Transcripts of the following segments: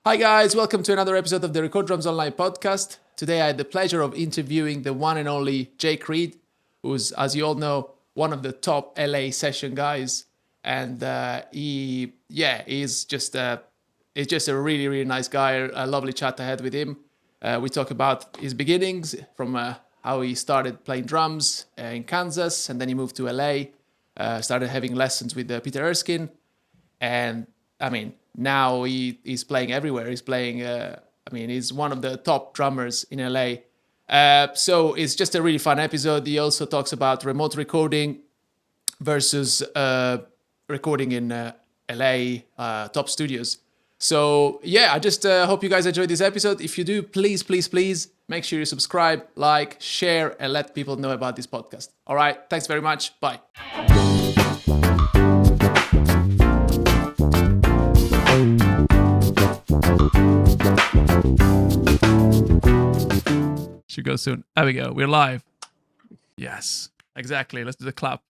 Hi guys, welcome to another episode of the Record Drums Online podcast. Today I had the pleasure of interviewing the one and only Jake Reed, who's, as you all know, one of the top LA session guys, and he's just a really really nice guy. A lovely chat I had with him. We talk about his beginnings from how he started playing drums in Kansas, and then he moved to LA, started having lessons with Peter Erskine, and I mean, now he's playing everywhere. He's playing. He's one of the top drummers in LA. So it's just a really fun episode. He also talks about remote recording versus recording in LA top studios. So yeah, I just hope you guys enjoyed this episode. If you do, please make sure you subscribe, like, share, and let people know about this podcast. All right, thanks very much. Bye. Should go soon. There we go. We're live. Yes, exactly. Let's do the clap.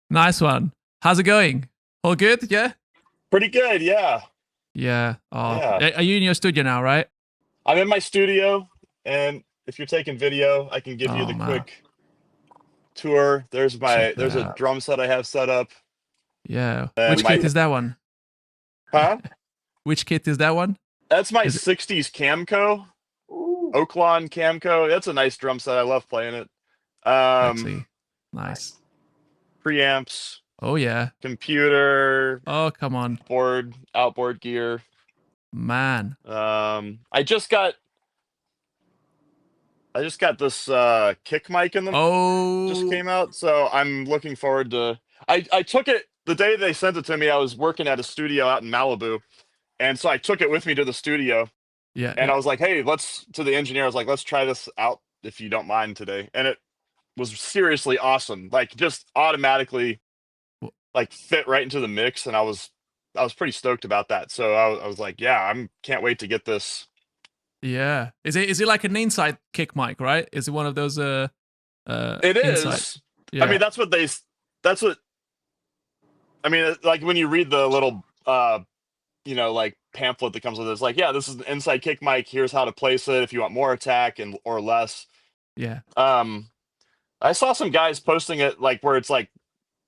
Nice one. How's it going? All good? Yeah? Pretty good, yeah. Yeah. Oh, Yeah. are you in your studio now, right? I'm in my studio, and if you're taking video, I can give you Oh, the man. quick tour. There's Check there's that a out. drum set I have set up. Yeah. And Which kit is that one? Huh? Which kit is that one? That's my Is it 60s Camco, Ooh. Oaklawn Camco. That's a nice drum set. I love playing it. actually nice? Preamps, Oh, yeah. computer, Oh, come on. outboard gear. Man. I just got this kick mic in them. Just Oh, came out, so I'm looking forward to. I took it the day they sent it to me. I was working at a studio out in Malibu, and so I took it with me to the studio, yeah. and Yeah. I was like, "Hey, to the engineer, I was like, let's try this out if you don't mind today." And it was seriously awesome. Like just automatically, Wh- like fit right into the mix, and I was pretty stoked about that. So I was like, "Yeah, can't wait to get this." Yeah. Is it like an inside kick mic, right? Is it one of those It inside? is. I Yeah. mean, that's what. I mean, like when you read the little like pamphlet that comes with it, it's like, yeah, this is an inside kick mic. Here's how to place it if you want more attack and or less. Yeah. I saw some guys posting it like where it's like,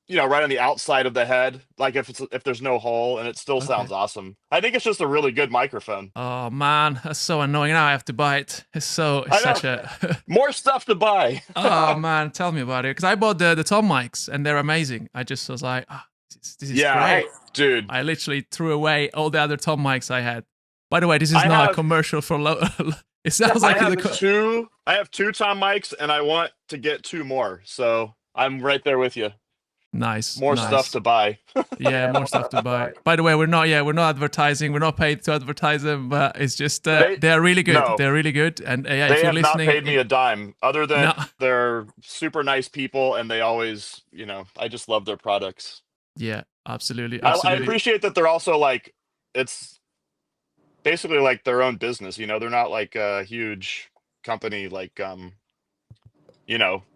right on the outside of the head, like if there's no hole, and it still Okay. sounds awesome. I think it's just a really good microphone. Oh man, that's so annoying. Now I have to buy it. It's I such know. a. More stuff to buy. Oh man, tell me about it. Because I bought the Tom mics and they're amazing. I just was like, this is Yeah, great. dude. I literally threw away all the other Tom mics I had. By the way, this is I not a have- commercial for It sounds like I the. have two Tom mics, and I want to get two more. So I'm right there with you. Nice. More nice. stuff to buy. Yeah, more stuff to buy. By the way, we're not advertising. We're not paid to advertise them, but it's just they're really good. No. They're really good. And yeah, They if you're have not listening, paid me a dime, other than No. they're super nice people, and they always, I just love their products. Yeah, absolutely. I appreciate that they're also like, it's basically like their own business. They're not like a huge company like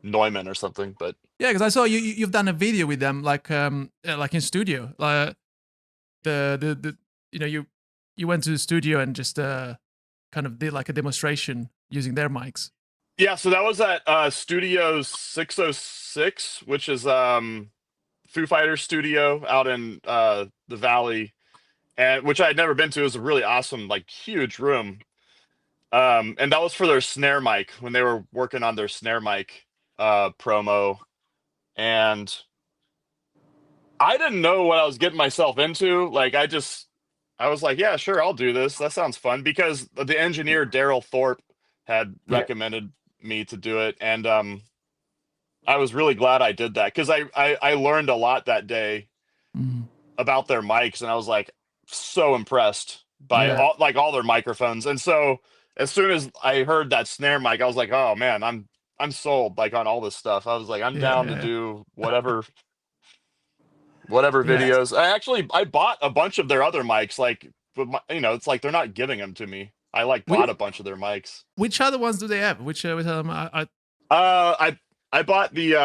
Neumann or something. But yeah, because I saw you've done a video with them, like in studio, like the you went to the studio and just kind of did like a demonstration using their mics. yeah, so that was at Studio 606, which is Foo Fighters studio out in the Valley, and which I had never been to. It was a really awesome, like huge room. And that was for their snare mic when they were working on their snare mic promo. And I didn't know what I was getting myself into. Like I was like, yeah, sure, I'll do this. That sounds fun, because the engineer Daryl Thorpe had recommended me to do it, and I was really glad I did that, because I learned a lot that day about their mics, and I was like so impressed by all their microphones. And so as soon as I heard that snare mic, I was like, oh man, I'm sold, like, on all this stuff. I was like, I'm down to do whatever videos. I bought a bunch of their other mics, like, but it's like they're not giving them to me. I bought a bunch of their mics. Which other ones do they have? Which I bought the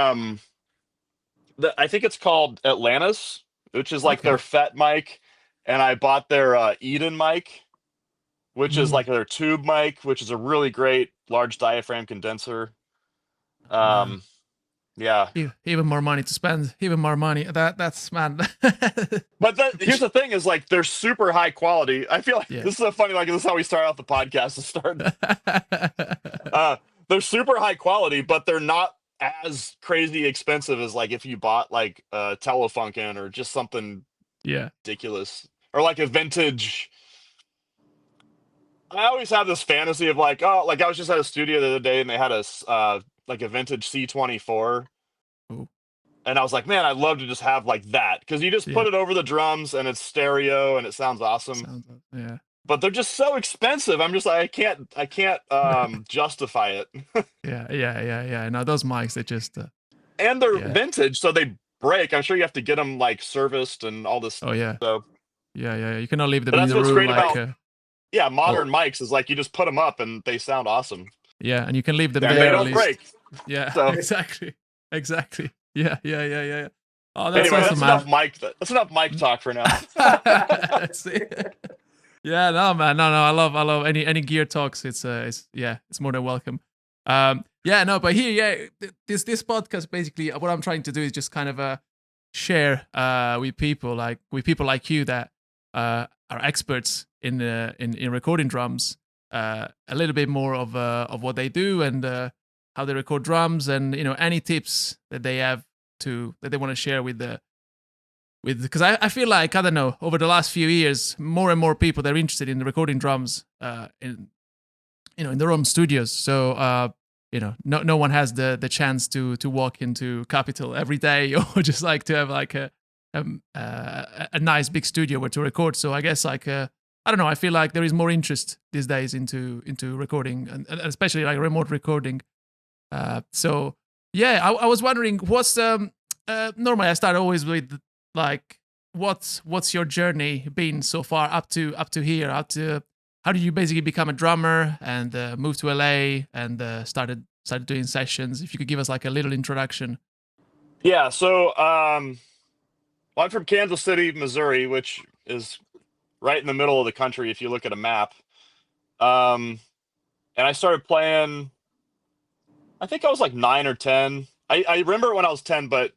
I think it's called Atlantis, which is like their FET mic, and I bought their Eden mic. which is like their tube mic, which is a really great large diaphragm condenser. Wow. Yeah. Even more money to spend. Even more money. That's man. But here's the thing: is like they're super high quality. I feel like Yeah. this is a funny, like this is how we start out the podcast. To start, they're super high quality, but they're not as crazy expensive as like if you bought like a Telefunken or just something Yeah. ridiculous, or like a vintage. I always have this fantasy of like, oh, like I was just at a studio the other day and they had a like a vintage C24. Ooh. And I was like, man, I'd love to just have like that because you just Yeah. put it over the drums and it's stereo and it sounds awesome. Sounds. Yeah. But they're just so expensive. I'm just like, I can't justify it. Yeah. No, those mics, they just. And they're Yeah. vintage, so they break. I'm sure you have to get them like serviced and all this. Oh yeah. So, Yeah. You cannot leave them but in that's the what's room great like. about modern Oh. mics is like you just put them up and they sound awesome. Yeah, and you can leave them And there they at don't least. break. Yeah. So Exactly. Yeah. Oh, that's anyway, awesome, that's man. enough mic. That's enough mic talk for now. That's it. Yeah, no, man, no. I love any gear talks. It's more than welcome. Yeah, no, but here, this podcast basically, what I'm trying to do is just kind of share with people like you that are experts in recording drums, a little bit more of what they do and how they record drums, and any tips that they have that they want to share with because I feel like, I don't know, over the last few years, more and more people, they're interested in recording drums in their own studios. So no one has the chance to walk into Capitol every day or just like to have like a nice big studio where to record. So I guess like I don't know, I feel like there is more interest these days into recording, and especially like remote recording. So yeah, I was wondering what's normally I start always with like what's your journey been so far up to here, how did you basically become a drummer and move to LA and started doing sessions? If you could give us like a little introduction. Yeah. So well, I'm from Kansas City, Missouri, which is right in the middle of the country if you look at a map. And I started playing. I think I was like 9 or 10. I remember when I was 10, but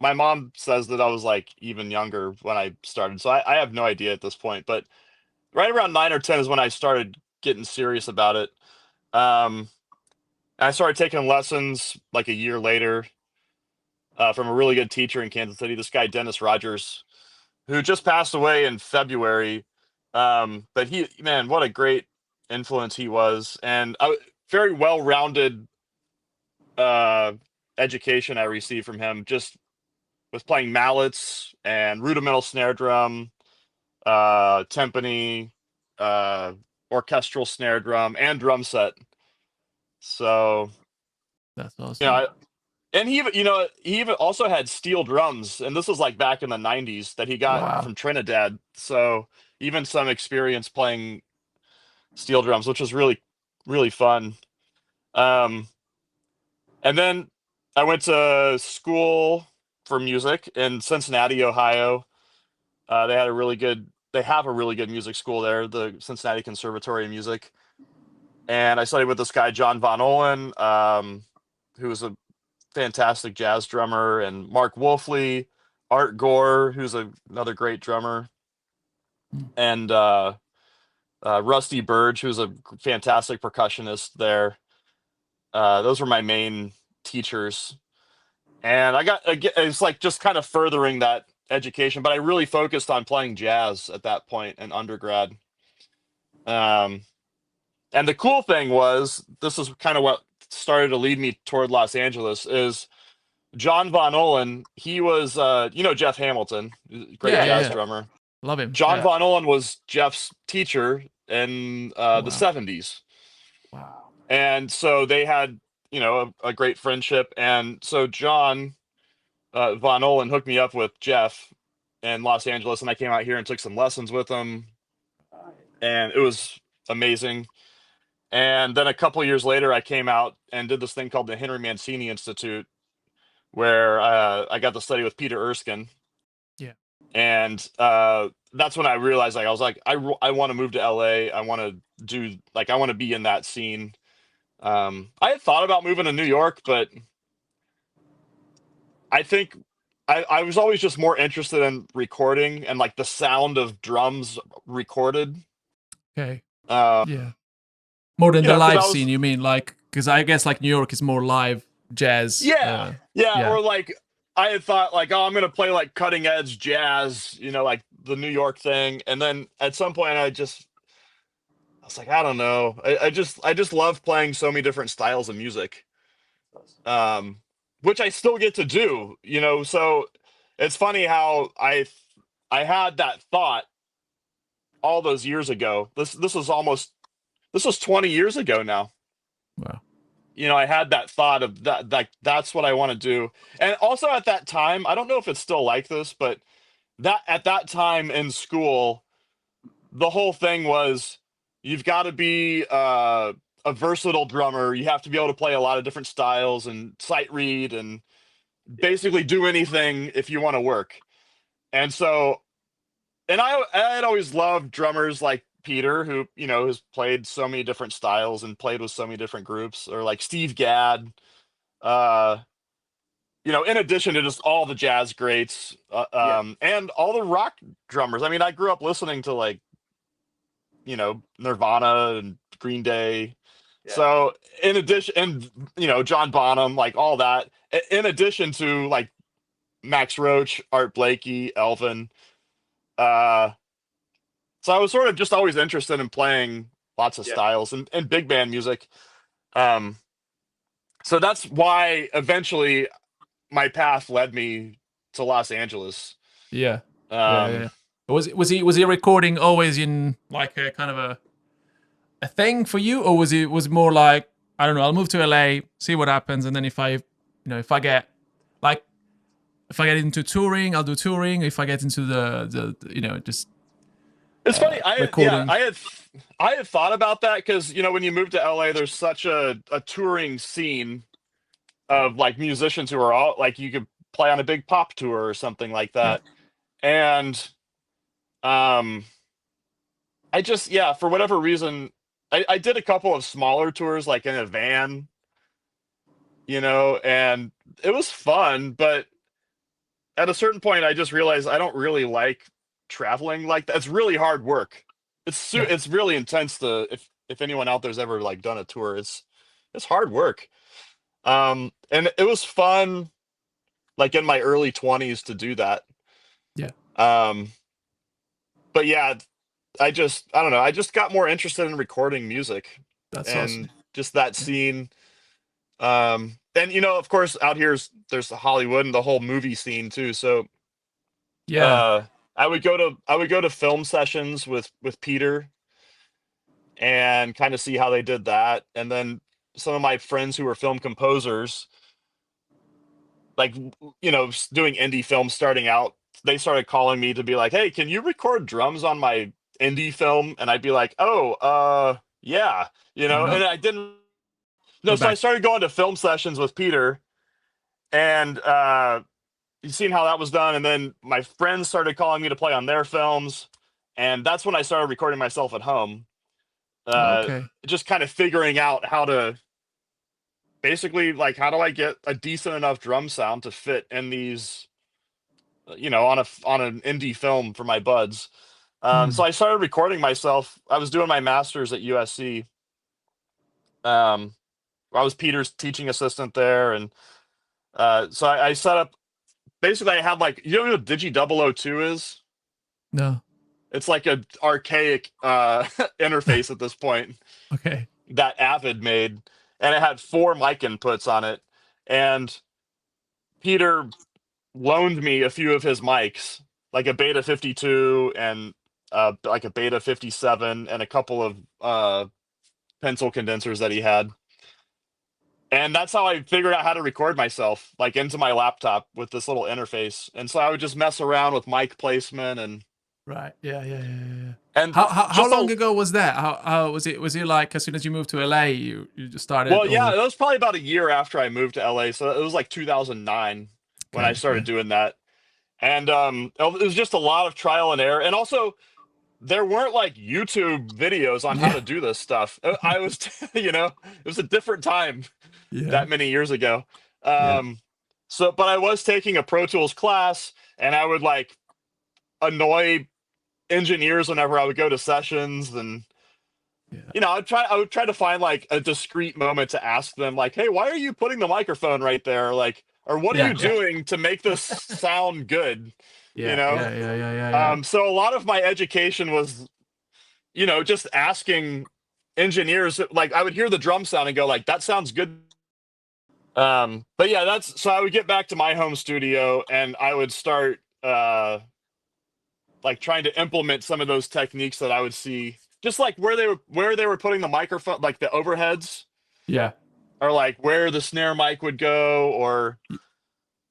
my mom says that I was like even younger when I started. So I have no idea at this point. But right around 9 or 10 is when I started getting serious about it. And I started taking lessons like a year later from a really good teacher in Kansas City, this guy, Dennis Rogers, who just passed away in February. But man, what a great influence he was. And very well-rounded education I received from him, just with playing mallets and rudimental snare drum, timpani, orchestral snare drum, and drum set. So, That's you know, awesome. and he even also had steel drums, and this was like back in the '90s that he got Wow. from Trinidad. So even some experience playing steel drums, which was really, really fun. Um, and then I went to school for music in Cincinnati, Ohio. They have a really good music school there, the Cincinnati Conservatory of Music. And I studied with this guy, John Von Olen, who was a fantastic jazz drummer, and Mark Wolfley, Art Gore, who's another great drummer, and Rusty Burge, who's a fantastic percussionist there. Those were my main teachers. And it's like just kind of furthering that education, but I really focused on playing jazz at that point in undergrad. And the cool thing was, this is kind of what started to lead me toward Los Angeles, is John Von Olen. He was, Jeff Hamilton, great jazz Yeah. drummer. Love him. John Yeah. Von Olen was Jeff's teacher in the Wow. 70s. Wow. And so they had, a great friendship. And so John Von Olen hooked me up with Jeff in Los Angeles, and I came out here and took some lessons with him, and it was amazing. And then a couple years later, I came out and did this thing called the Henry Mancini Institute, where I got to study with Peter Erskine. Yeah. And that's when I realized, like, I was like, I want to move to LA. I want to do, like, I want to be in that scene. I had thought about moving to New York, but I think I was always just more interested in recording and like the sound of drums recorded. Okay. Um, Yeah. More than you the know, because live I scene, was, you mean? Like, because I guess like New York is more live jazz. yeah, yeah, Yeah. or like I had thought like, oh, I'm gonna play like cutting edge jazz, you know, like the New York thing, and then at some point I was like, I don't know, I just love playing so many different styles of music, um, which I still get to do, you know. So it's funny how I had that thought all those years ago. This was 20 years ago now. Wow. You know, I had that thought of that's what I want to do. And also at that time, I don't know if it's still like this, but that at that time in school, the whole thing was you've got to be a versatile drummer. You have to be able to play a lot of different styles and sight read and basically do anything if you want to work. And so, and I had always loved drummers like Peter, who, you know, has played so many different styles and played with so many different groups, or like Steve Gadd, uh, you know, in addition to just all the jazz greats, Yeah. and all the rock drummers. I mean, I grew up listening to like, you know, Nirvana and Green Day. Yeah. So in addition, and you know, John Bonham, like all that, in addition to like Max Roach, Art Blakey, Elvin. Uh, so I was sort of just always interested in playing lots of Yeah. styles and big band music. Um, so that's why eventually my path led me to Los Angeles. Yeah. Yeah. Um, Yeah. Was he recording always in like a kind of a thing for you, or was it more like, I don't know, I'll move to LA, see what happens, and then if I, if I get like, if I get into touring, I'll do touring. If I get into the just it's funny. recording. I had thought about that because you know when you move to LA, there's such a touring scene Yeah. of like musicians who are all like you could play on a big pop tour or something like Yeah. that. And um, I just yeah, for whatever reason, I did a couple of smaller tours like in a van, you know, and it was fun. But at a certain point, I just realized I don't really like traveling like that. It's really hard work. Yeah. It's really intense. To if anyone out there's ever like done a tour, it's hard work. And it was fun, like in my early 20s to do that. Yeah. Um, but yeah, I don't know. I just got more interested in recording music That's awesome. and just that Yeah. scene. And you know, of course, out here's there's Hollywood and the whole movie scene too. So Yeah. uh, I would go to film sessions with Peter and kind of see how they did that. And then some of my friends who were film composers, like you know, doing indie films starting out, they started calling me to be like, "Hey, can you record drums on my indie film?" And I'd be like, "Oh, yeah," you Why know. not? And I didn't. No, Go so I back. started going to film sessions with Peter, and you seen how that was done. And then my friends started calling me to play on their films, and that's when I started recording myself at home. Uh, Okay. just kind of figuring out how to basically like how do I get a decent enough drum sound to fit in these, you know, on an indie film for my buds. So Hmm. I started recording myself. I was doing my master's at USC. Um, I was Peter's teaching assistant there, and so I set up. Basically, I had like you know what Digi 002 is? No. It's like a archaic interface at this point Okay. that Avid made, and it had four mic inputs on it. And Peter loaned me a few of his mics, like a Beta 52 and like a Beta 57 and a couple of pencil condensers that he had. And that's how I figured out how to record myself, like into my laptop with this little interface. And so I would just mess around with mic placement Right. Yeah. Yeah. Yeah. Yeah. Yeah. and How just long a ago was that? How was it? Was it like as soon as you moved to LA, you just started, well, yeah, or it was probably about a year after I moved to LA. So it was like 2009 when I okay, started okay, doing that. And it was just a lot of trial and error. And also, there weren't like YouTube videos on how Yeah. to do this stuff. I was, it was a different time Yeah. that many years ago. Yeah. Um, but I was taking a Pro Tools class, and I would like annoy engineers whenever I would go to sessions, and Yeah. I would try to find like a discreet moment to ask them, like, hey, why are you putting the microphone right there? Like, or what are Yeah. you Yeah. doing to make this sound good? You Yeah. know? Yeah. Yeah. Yeah. Yeah. Yeah. So a lot of my education was, just asking engineers. Like, I would hear the drum sound and go, like, that sounds good. But yeah, that's so I would get back to my home studio, and I would start like trying to implement some of those techniques that I would see, just like where they were putting the microphone, like the overheads, Yeah. or like where the snare mic would go, or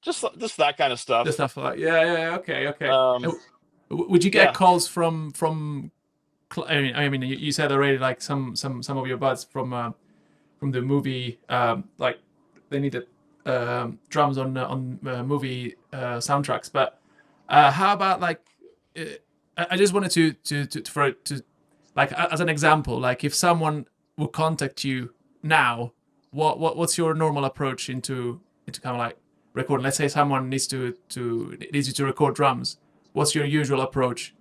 just that kind of The stuff. stuff like yeah. Yeah. Yeah. Okay. Okay. Um, Would you get yeah, calls from I mean, you said already like some of your buds from the movie, like they needed drums on movie soundtracks. But how about like uh, I just wanted to like as an example, like if someone would contact you now, what's your normal approach into kind of like recording? Let's say someone needs you to record drums. What's your usual approach?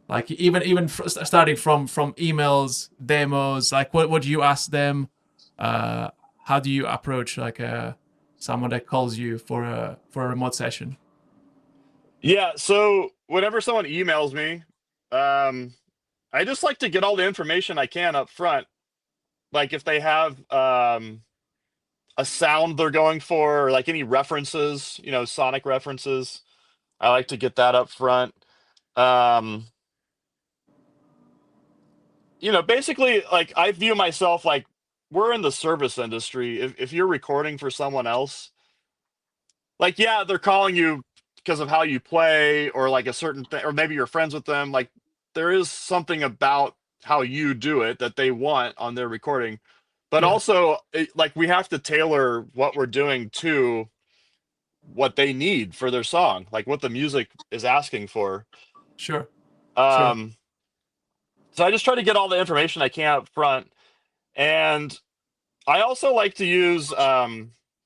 Like even starting from emails, demos, like what do you ask them? Uh, how do you approach like someone that calls you for a remote session? yeah. So whenever someone emails me, um, I just like to get all the information I can up front. Like if they have a sound they're going for, or like any references, sonic references, I like to get that up front. Um, basically, like I view myself like we're in the service industry. If you're recording for someone else, like yeah, they're calling you because of how you play, or like a certain thing, or maybe you're friends with them. Like there is something about how you do it that they want on their recording. But Yeah, also, like we have to tailor what we're doing to what they need for their song, like what the music is asking for. sure, sure. Um, so I just try to get all the information I can up front, and I also like to use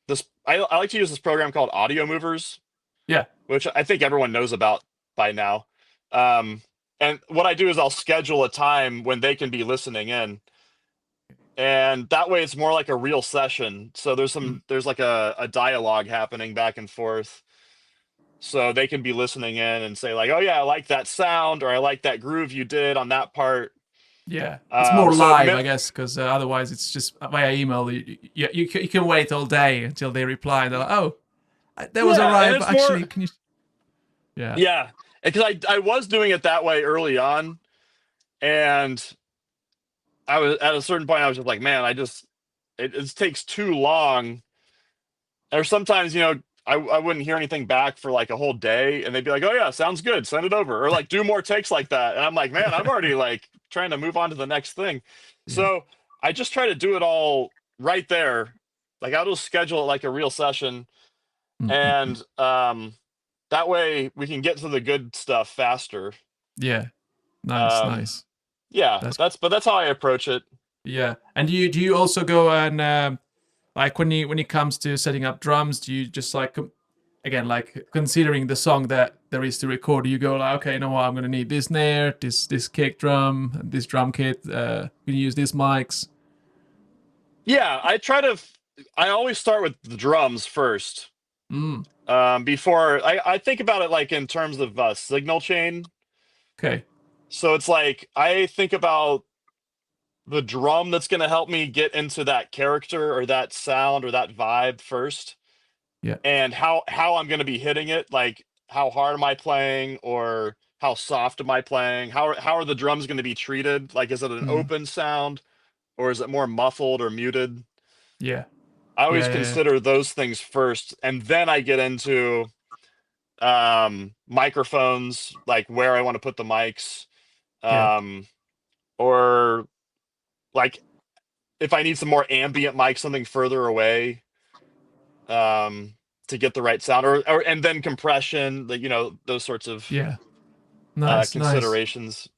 this. I like to use this program called Audio Movers, Yeah, which I think everyone knows about by now. Um, and what I do is I'll schedule a time when they can be listening in, and that way it's more like a real session. So mm, there's like a dialogue happening back and forth. So they can be listening in and say like, "Oh yeah, I like that sound," or "I like that groove you did on that part." yeah. It's more So live, I guess, because otherwise it's just via email. You can wait all day until they reply. And they're like, oh, that was yeah, and alright, but it's actually, more can you? Yeah, yeah, because I was doing it that way early on, and I was at a certain point I was just like, man, it takes too long. Or sometimes I wouldn't hear anything back for like a whole day, and they'd be like, oh yeah, sounds good, send it over, or like do more takes like that, and I'm like, man, I'm already like trying to move on to the next thing. yeah. So I just try to do it all right there. Like I'll just schedule it like a real session, Mm, mm, mm. and that way we can get to the good stuff faster. Yeah, nice, Um, nice. yeah, That's that's how I approach it. yeah. And do you also go and like when it comes to setting up drums, do you just like again like considering the song that there is to record, do you go like, okay, you know what, I'm gonna need this snare, this kick drum, this drum kit, we can use these mics. Yeah, I always start with the drums first. Mm, Before I think about it like in terms of signal chain. okay. So it's like I think about the drum that's going to help me get into that character or that sound or that vibe first, Yeah. and how I'm going to be hitting it. Like how hard am I playing, or how soft am I playing? How are the drums going to be treated? Like is it an Mm, open sound, or is it more muffled or muted? yeah. I Yeah. always Yeah. consider those things first, and then I get into microphones, like where I want to put the mics, Yeah. um or like if I need some more ambient mic, something further away. um to get the right sound, or and then compression, you know, those sorts of Yeah. Nice, nice. considerations.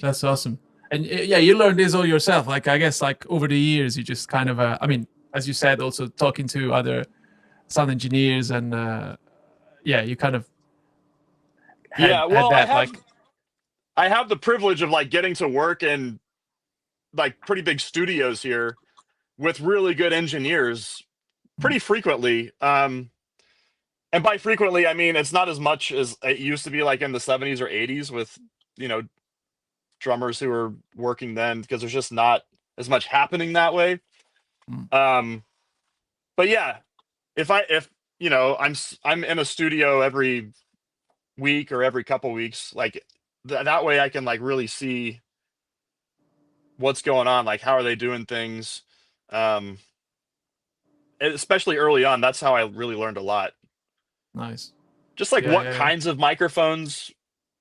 That's awesome. And yeah, you learned this all yourself. Like I guess like over the years, you just kind of I mean, as you said, also talking to other sound engineers and yeah, you kind of Yeah, had well, that like I have the privilege of like getting to work in like pretty big studios here with really good engineers mm, pretty frequently. And by frequently, I mean it's not as much as it used to be like in the 70s or 80s with, you know, drummers who were working then, because there's just not as much happening that way. mm, Um, but yeah, if you know, I'm in a studio every week or every couple weeks, like that way I can like really see what's going on, like how are they doing things. Um, Especially early on, that's how I really learned a lot. nice. Just like Yeah, what yeah, yeah. kinds of microphones,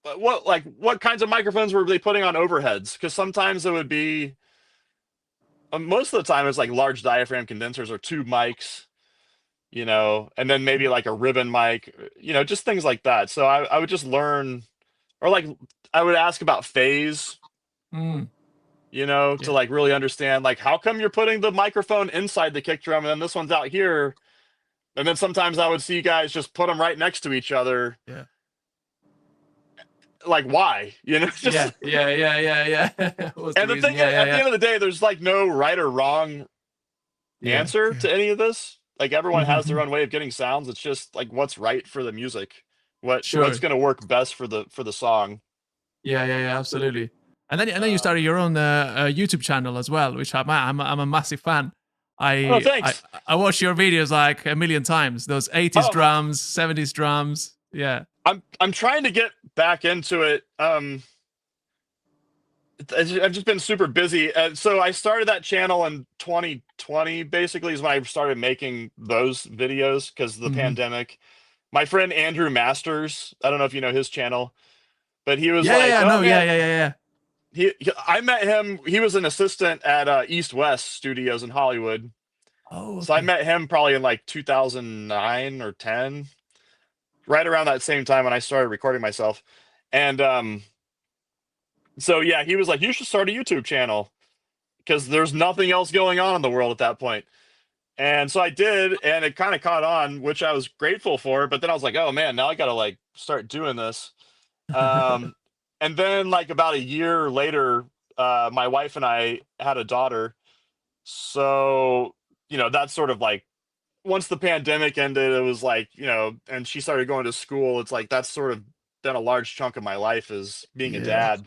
what kinds of microphones were they putting on overheads? Because sometimes it would be, most of the time it's like large diaphragm condensers or tube mics, you know, and then maybe like a ribbon mic, you know, just things like that. So I would just learn, or like I would ask about phase, Mm, you know, to yeah, like really understand like how come you're putting the microphone inside the kick drum and then this one's out here. And then sometimes I would see guys just put them right next to each other. yeah. Like why? You know, Yeah, just, yeah, yeah, yeah, yeah. What's the and the reason? thing Yeah, is, yeah, at the yeah. end of the day, there's like no right or wrong Yeah, answer yeah. to any of this. Like everyone has their Mm-hmm. own way of getting sounds. It's just like what's right for the music, what's Sure. going to work best for the song. Yeah, yeah, yeah, absolutely. And then you started Um, your own YouTube channel as well, which I'm a massive fan. oh, I I thanks. I watch your videos like a million times. Those 80s Oh, drums, 70s drums. Yeah. I'm trying to get back into it. I've just been super busy. So I started that channel in 2020. Basically, is when I started making those videos because of the Hmm. pandemic. My friend Andrew Masters, I don't know if you know his channel, but he was Yeah, yeah, like, yeah. "Oh No, yeah, man." yeah, yeah, yeah. I met him. He was an assistant at East West Studios in Hollywood. Oh, So I okay. met him probably in like 2009 or 10, right around that same time when I started recording myself. And so yeah, he was like, "You should start a YouTube channel because there's nothing else going on in the world at that point." And so I did, and it kind of caught on, which I was grateful for. But then I was like, "Oh man, now I got to like start doing this." Um, and then like about a year later, my wife and I had a daughter. So, you know, that's sort of like once the pandemic ended, it was like, you know, and she started going to school. It's like that's sort of been a large chunk of my life is being a Yeah, of dad.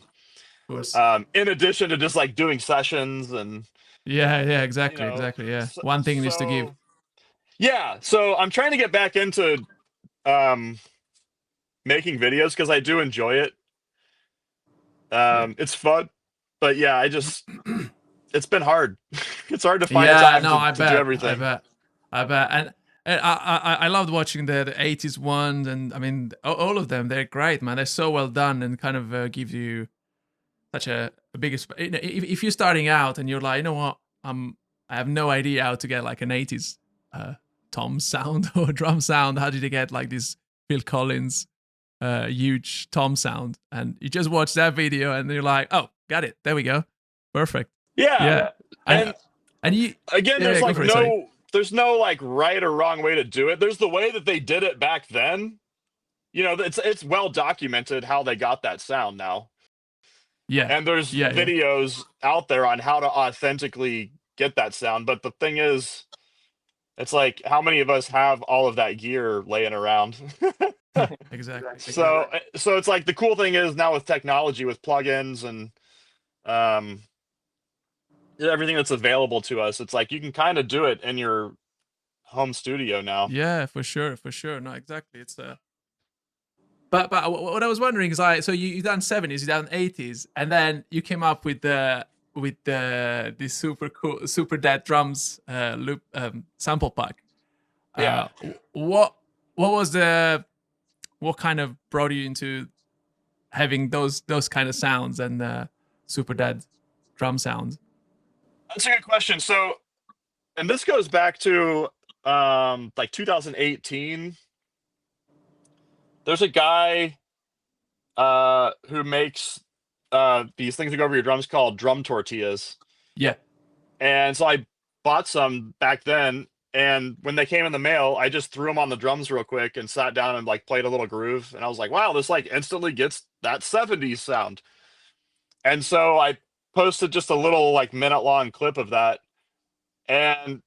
course. In addition to just like doing sessions and, Yeah, yeah, you exactly, know, exactly. Yeah. One thing needs to give. so yeah. So I'm trying to get back into um, making videos because I do enjoy it. Yeah. It's fun, but yeah, it's been hard. It's hard to find the Yeah, time no, I to do bet, I everything. bet, I bet, and I loved watching the 80s ones, and I mean all of them. They're great, man. They're so well done, and kind of give you such a big. You know, if you're starting out and you're like, you know what, I have no idea how to get like an 80s uh, tom sound or drum sound. How did you get like this Phil Collins huge tom sound? And you just watch that video, and you're like, oh, got it. There we go, perfect. Yeah, Yeah, and and and you, again, yeah, yeah, go for it. Sorry. there's no like right or wrong way to do it. There's the way that they did it back then. You know, it's well documented how they got that sound now. Yeah, And there's yeah, yeah, videos out there on how to authentically get that sound. But the thing is, it's like how many of us have all of that gear laying around? exactly, So exactly. so it's like the cool thing is now with technology with plugins and um everything that's available to us, it's like you can kind of do it in your home studio now. Yeah, for sure, for sure. No, exactly. It's but what I was wondering is like, so you done 70s, you done 80s, and then you came up with the this super cool super dead drums loop sample pack. Yeah. Uh, what was the what kind of brought you into having those kind of sounds and super dead drum sounds? That's a good question. So, and this goes back to like 2018. There's a guy who makes these things that go over your drums called drum tortillas. Yeah. And so I bought some back then, and when they came in the mail, I just threw them on the drums real quick and sat down and like played a little groove. And I was like, wow, this like instantly gets that 70s sound. And so I posted just a little like minute long clip of that, and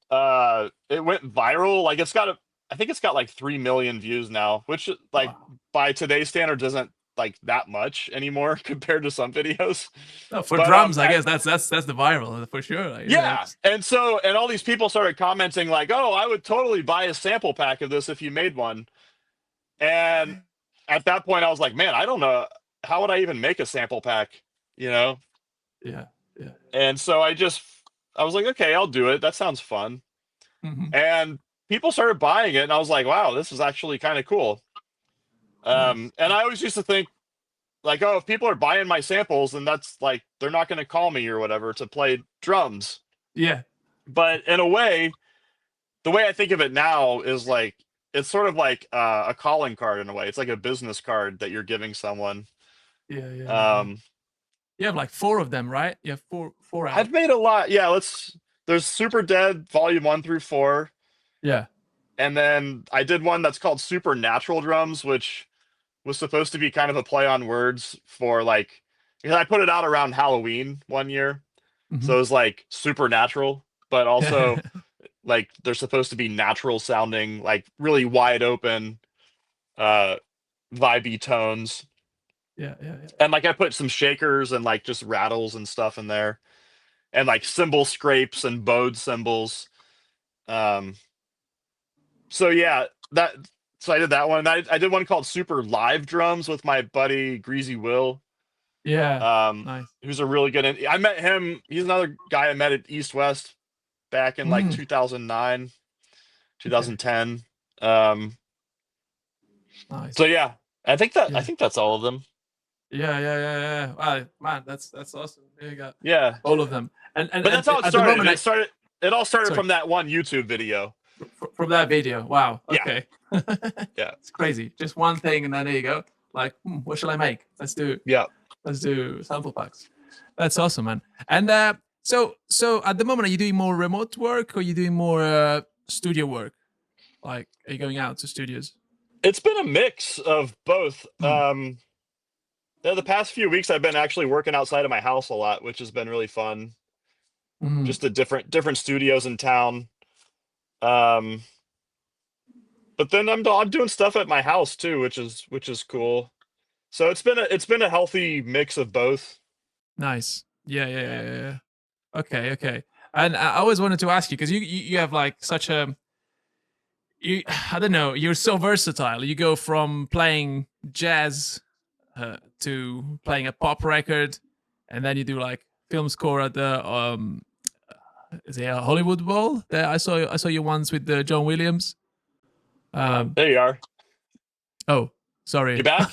it went viral. Like I think it's got like 3 million views now, which like Wow. by today's standards isn't like that much anymore compared to some videos. No, for But drums, I guess that's the viral for sure. Like, yeah, and so and all these people started commenting like, "Oh, I would totally buy a sample pack of this if you made one." And at that point, I was like, "Man, I don't know how would I even make a sample pack, you know?" yeah, yeah. And so I was like, "Okay, I'll do it. That sounds fun." Hmm. And people started buying it, and I was like, "Wow, this is actually kind of cool." Nice. And I always used to think like, "Oh, if people are buying my samples, then that's like they're not going to call me or whatever to play drums." Yeah, But in a way, the way I think of it now is like it's sort of like a calling card in a way. It's like a business card that you're giving someone. yeah, yeah, yeah, yeah. Um, You have like four of them, right? You have four out. I've made a lot. Yeah, there's Super Dead Volume 1 through 4, Yeah. and then I did one that's called Supernatural Drums, which was supposed to be kind of a play on words for like because I put it out around Halloween one year, Hmm. so it was like supernatural, but Yeah, also like they're supposed to be natural sounding, like really wide open, uh, vibey tones. yeah, yeah, And like I put some shakers and like just rattles and stuff in there, and like cymbal scrapes and bowed cymbals. Um, so yeah, that so I did that one. I did one called Super Live Drums with my buddy Greasy Will, yeah. um, Nice. who's a really good. I met him. He's another guy I met at East West back in like Mm, 2009, okay. 2010. Um, so Nice. yeah, I Yeah. think that's all of them. Yeah, yeah, yeah, yeah. Wow, man, that's awesome. You got Yeah, all of them, and and but and that's how it at the started. moment, It all started sorry, from that one YouTube video. from that video. Wow. Yeah, Okay. yeah, It's crazy. Just one thing, and then there you go. Like, what shall I make? yeah. Let's do sample packs. That's awesome, man. And so at the moment, are you doing more remote work or are you doing more studio work? Like, are you going out to studios? It's been a mix of both. Mm. The past few weeks, I've been actually working outside of my house a lot, which has been really fun. Mm. Just the different studios in town. Um, but then I'm doing stuff at my house too, which is cool. So it's been a healthy mix of both. Nice. Yeah, yeah, Yeah. yeah, yeah, yeah. Okay, okay. And I always wanted to ask you because you have like such a you I don't know, you're so versatile. You go from playing jazz to playing a pop record, and then you do like film score at the is it a Hollywood Bowl? There, I saw you once with John Williams. Um, There you are. oh, You sorry, back?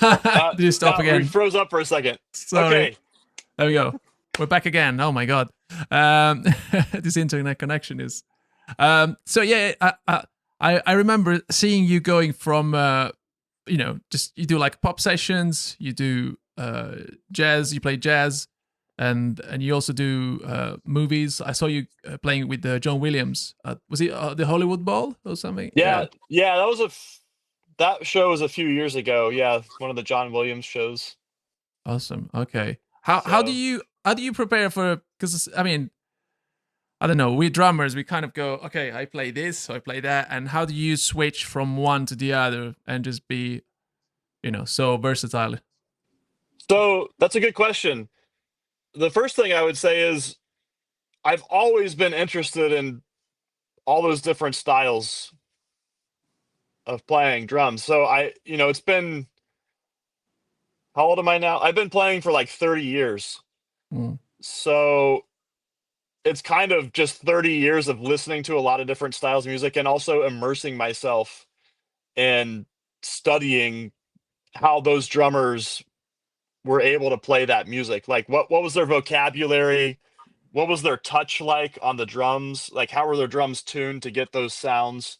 did you stop We again? froze up for a second. Sorry. Okay. There we go. We're back again. Oh my god, this internet connection is. So yeah, I remember seeing you going from just you do like pop sessions, you do jazz, you play jazz, and you also do movies. I saw you playing with John Williams. Was it the Hollywood Bowl or something? Yeah, Yeah. yeah. That show was a few years ago. Yeah, one of the John Williams shows. Awesome. Okay. So How do you prepare for? Because I mean, I don't know. We drummers, we kind of go, okay, I play this, so I play that, and how do you switch from one to the other and just be, so versatile? so that's a good question. The first thing I would say is I've always been interested in all those different styles of playing drums. So it's been how old am I now? I've been playing for like 30 years. Mm. So it's kind of just 30 years of listening to a lot of different styles of music and also immersing myself in studying how those drummers were able to play that music. Like what was their vocabulary? What was their touch like on the drums? Like how were their drums tuned to get those sounds?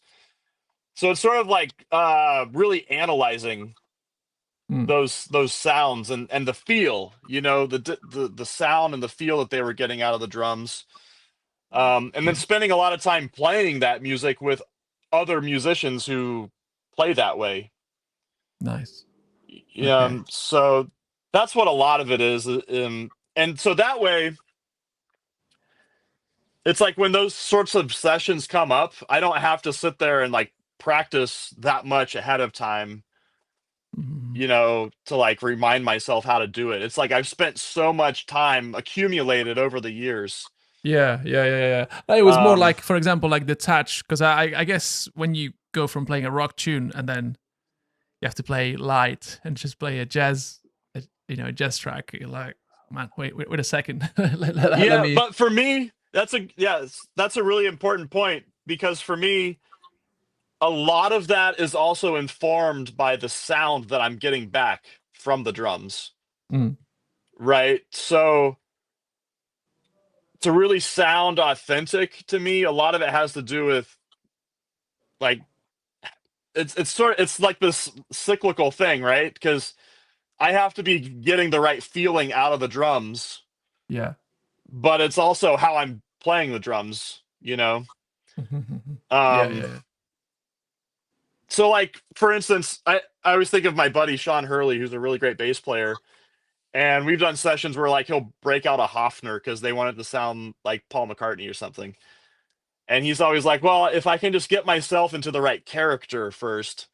So it's sort of like really analyzing Mm. those sounds and the feel, the sound and the feel that they were getting out of the drums. And then Yeah. spending a lot of time playing that music with other musicians who play that way. Nice. Okay. So that's what a lot of it is. And so that way, it's like when those sorts of sessions come up, I don't have to sit there and like practice that much ahead of time, Mhm. to like remind myself how to do it. It's like I've spent so much time accumulated over the years. Yeah, yeah, yeah, yeah. It was more Um, like, for example, like the touch, because I guess when you go from playing a rock tune and then you have to play light and just play a jazz, a jazz track, you're like, man, wait a second, let yeah, me. but for me, that's a really important point because for me, a lot of that is also informed by the sound that I'm getting back from the drums, Mm, right? So to really sound authentic to me, a lot of it has to do with like it's like this cyclical thing, right? Because I have to be getting the right feeling out of the drums, yeah. but it's also how I'm playing the drums. Yeah, Um, yeah, yeah. so like for instance, I always think of my buddy Sean Hurley, who's a really great bass player, and we've done sessions where like he'll break out a Hofner because they want it to sound like Paul McCartney or something. And he's always like, well, if I can just get myself into the right character first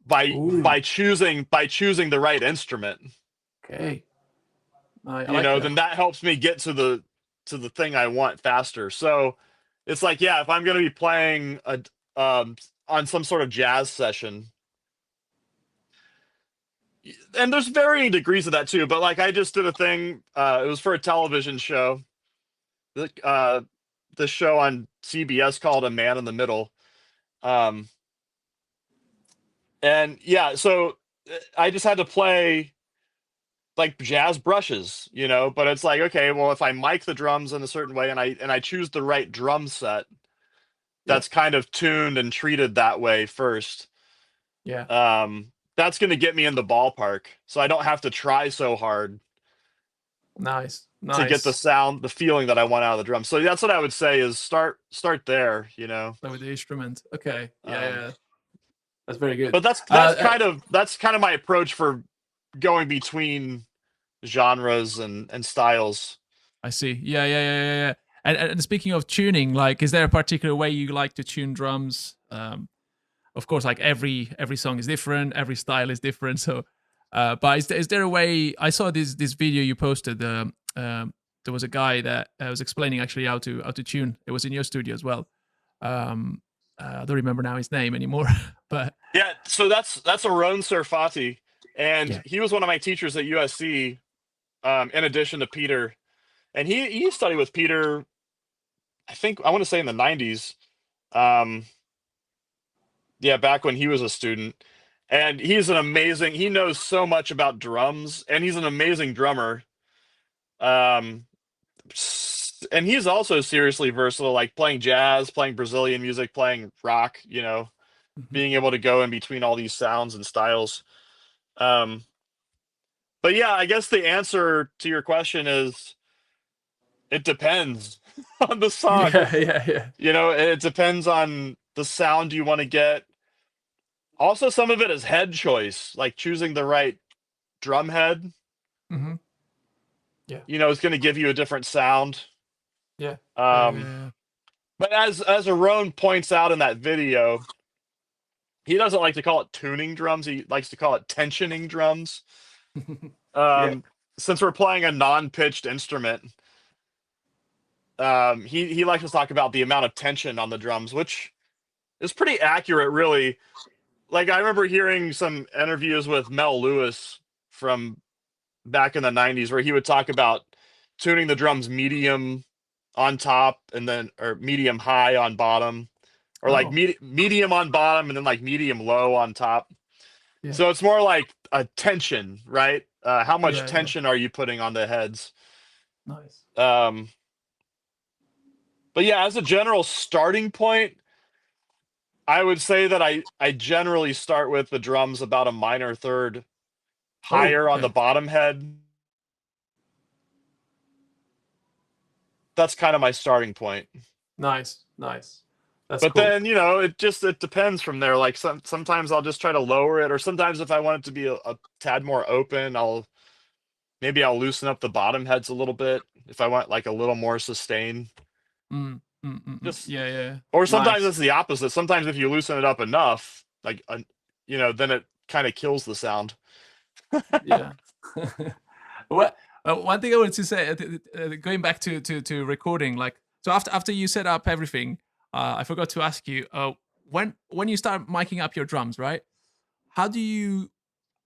by Ooh, choosing the right instrument, okay. I like that. then that helps me get to the thing I want faster. So it's like, yeah, if I'm going to be playing on some sort of jazz session, and there's varying degrees of that too, but like I just did a thing, it was for a television show, the the show on CBS called A Man in the Middle. Um, and yeah, so I just had to play like jazz brushes, but it's like, okay, well, if I mic the drums in a certain way and I choose the right drum set Yeah, that's kind of tuned and treated that way first, yeah. that's going to get me in the ballpark. So I don't have to try so hard Nice, to get the nice. sound, the feeling that I want out of the drum. So that's what I would say is start there. Play with the instrument. Okay. Yeah, Um, yeah. That's very good. but Uh, that's kind of my approach for going between genres and styles. I see. Yeah, yeah, yeah, yeah, yeah. And speaking of tuning, like, is there a particular way you like to tune drums? Of course, like every song is different, every style is different. So, but is there a way? I saw this video you posted. There was a guy that was explaining actually how to tune. It was in your studio as well. Um, I don't remember now his name anymore, but Yeah, so that's Aron Serfati, and yeah, he was one of my teachers at USC. In addition to Peter, and he studied with Peter. I think I want to say in the '90s. Um, yeah, back when he was a student, and he's an amazing. He knows so much about drums, and he's an amazing drummer. Um, and he's also seriously versatile, like playing jazz, playing Brazilian music, playing rock. mhm. Being able to go in between all these sounds and styles. Um, but yeah, I guess the answer to your question is it depends on the song. Yeah, yeah, yeah. It depends on the sound you want to get. Also, some of it is head choice, like choosing the right drum head, Hmm. Yeah, is going to give you a different sound. yeah, yeah, Um, yeah, but as Aron points out in that video, he doesn't like to call it tuning drums. He likes to call it tensioning drums. yeah. Yeah. Um, since we're playing a non-pitched instrument, he likes to talk about the amount of tension on the drums, which is pretty accurate, really. Like I remember hearing some interviews with Mel Lewis from back in the '90s where he would talk about tuning the drums medium on top and then or medium high on bottom, or like Oh, medium on bottom and then like medium low on top. yeah, So it's more like a tension, right? How much yeah, yeah. tension are you putting on the heads? Nice. Um, but yeah, as a general starting point, I would say that I generally start with the drums about a minor third Oh, higher on the okay. bottom head. That's kind of my starting point. Nice, nice. That's But cool. then, it depends from there. Like sometimes I'll just try to lower it, or sometimes if I want it to be a tad more open, I'll loosen up the bottom heads a little bit if I want like a little more sustain. Just Yeah, yeah. or sometimes Nice. it's the opposite. Sometimes if you loosen it up enough, like then it kind of kills the sound. Yeah. What one thing I wanted to say, going back to recording, like so after you set up everything, I forgot to ask you, when you start miking up your drums, right? How do you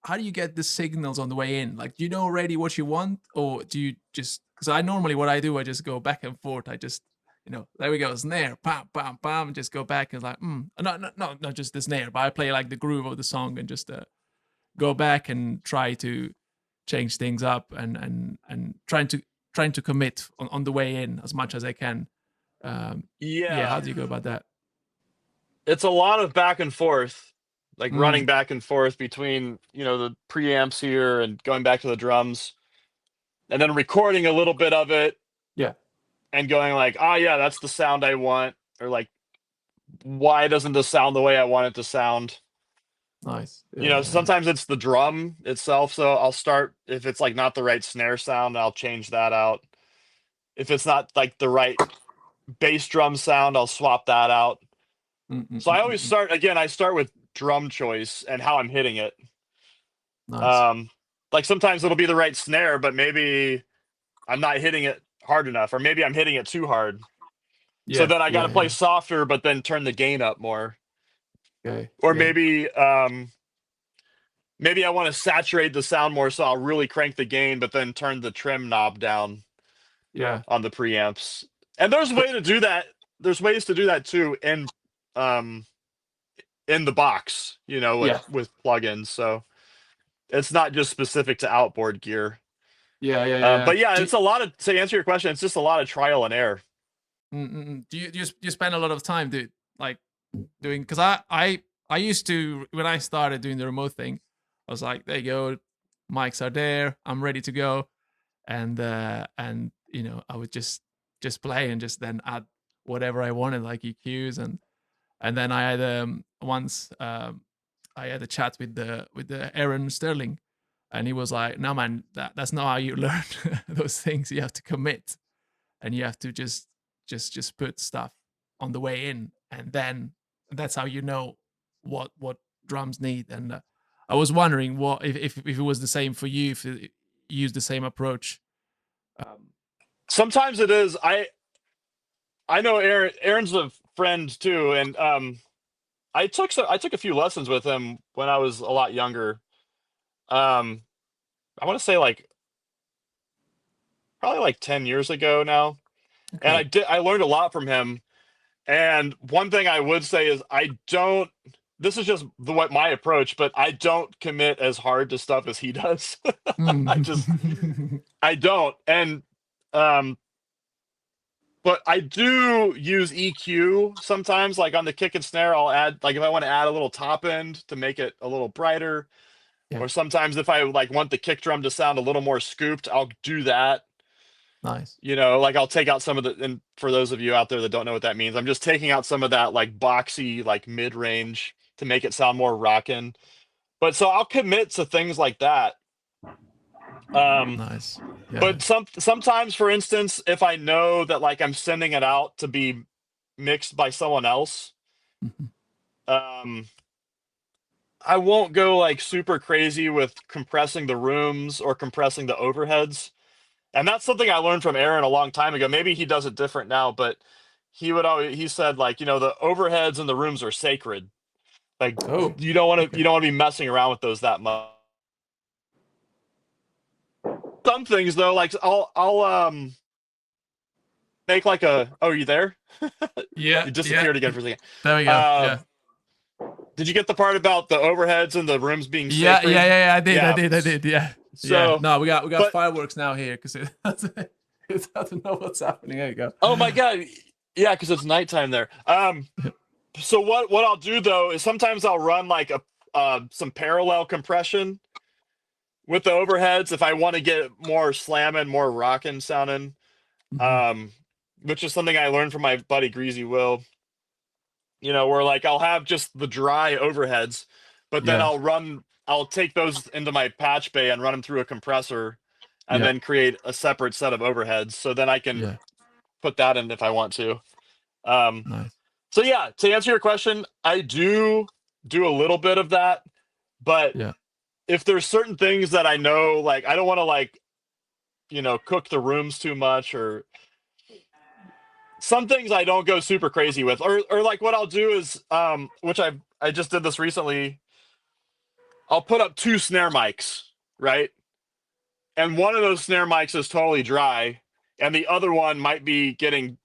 how do you get the signals on the way in? Like, do you know already what you want, or do you just? Because I normally what I do, I just go back and forth. I just there we go, snare, pam, pam, pam, and just go back and like, not just the snare, but I play like the groove of the song and just go back and try to change things up and trying to commit on the way in as much as I can. Yeah, how Yeah, do you go about that? it's a lot of back and forth, like running Mm, back and forth between the preamps here and going back to the drums, and then recording a little bit of it yeah, and going like, oh yeah, that's the sound I want, or like, why doesn't this sound the way I want it to sound? nice. Yeah, yeah, Sometimes it's the drum itself, so I'll start if it's like not the right snare sound, I'll change that out. If it's not like the right bass drum sound, I'll swap that out. yeah. So I start with drum choice and how I'm hitting it. Nice. Um, like sometimes it'll be the right snare, but maybe I'm not hitting it hard enough, or maybe I'm hitting it too hard. So Yeah, then I got to yeah, play yeah. softer, but then turn the gain up more. Okay, Or yeah, maybe I want to saturate the sound more, so I'll really crank the gain, but then turn the trim knob down yeah. on the preamps. And there's a way to do that. There's ways to do that too um in the box, Yeah, with plugins. So it's not just specific to outboard gear. yeah, yeah, yeah. But yeah, Do you, it's a lot of to answer your question. It's just a lot of trial and error. do you spend a lot of time like doing? Because I used to when I started doing the remote thing, I was like, there you go, mics are there, I'm ready to go, and I would just play and just then add whatever I wanted, like EQs, and then I had once I had a chat with the Aaron Sterling, and he was like, "No, man, that's not how you learn those things. You have to commit, and you have to just put stuff on the way in, and then that's how you know what drums need." And I was wondering what if it was the same for you, if you used the same approach. Um, Sometimes it is. I know Aaron's a friend too, and I took a few lessons with him when I was a lot younger. Um, I want to say like probably like 10 years ago now. And okay. I learned a lot from him. And one thing I would say is I don't this is just what my approach, but I don't commit as hard to stuff as he does. I just Mm. I don't. And um but I do use EQ sometimes, like on the kick and snare. I'll add, like, if I want to add a little top end to make it a little brighter, Yeah, or sometimes if I like want the kick drum to sound a little more scooped, I'll do that. nice. Like I'll take out some of the, and for those of you out there that don't know what that means, I'm just taking out some of that like boxy, like mid range to make it sound more rockin'. But so I'll commit to things like that. Um, Nice. Yeah. but sometimes, for instance, if I know that like I'm sending it out to be mixed by someone else, Mhm. um, I won't go like super crazy with compressing the rooms or compressing the overheads. And that's something I learned from Aaron a long time ago. Maybe he does it different now, but he said, like, the overheads in the rooms are sacred. Like, Oh, you okay. don't want to be messing around with those that much. Some things though, like I'll make like oh, are you there? Yeah, You yeah. disappeared again for a second. There we go. Um Yeah. did you get the part about the overheads and the rooms being Yeah, yeah, sacred? yeah, yeah. I Yeah. did, I did. Yeah, yeah. So, No, we got but fireworks now here because it doesn't know what's happening. There you go. oh my God. Yeah, because it's nighttime there. So what I'll do though is sometimes I'll run like a some parallel compression with the overheads if I want to get more slamming, more rocking sounding. Hmm. Um, which is something I learned from my buddy Greasy Will. Where like I'll have just the dry overheads, but then Yeah, I'll take those into my patch bay and run them through a compressor, and yeah, then create a separate set of overheads. So then I can yeah. put that in if I want to. Um, Nice. so yeah, to answer your question, I do a little bit of that, but Yeah. if there's certain things that I know, like I don't want to like cook the rooms too much, or some things I don't go super crazy with, or like what I'll do is, which I just did this recently. I'll put up two snare mics, right? And one of those snare mics is totally dry, and the other one might be getting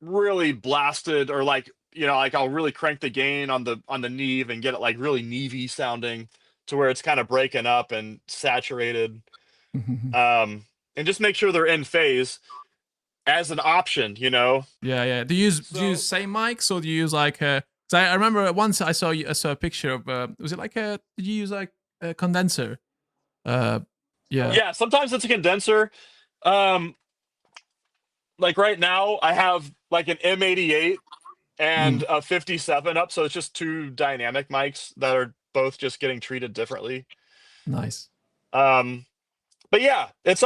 really blasted, or like like I'll really crank the gain on the Neve and get it like really Nevey sounding to where it's kind of breaking up and saturated. Um, and just make sure they're in phase as an option. Yeah, yeah. Do you use So same mics or do you use like a? Cause I remember once I saw a picture of was it like a? Did you use like a condenser? Uh, yeah. yeah, sometimes it's a condenser. Um, like right now, I have like an M88 Mm, and a 57 up, so it's just two dynamic mics that are both just getting treated differently. nice. Um, but yeah, it's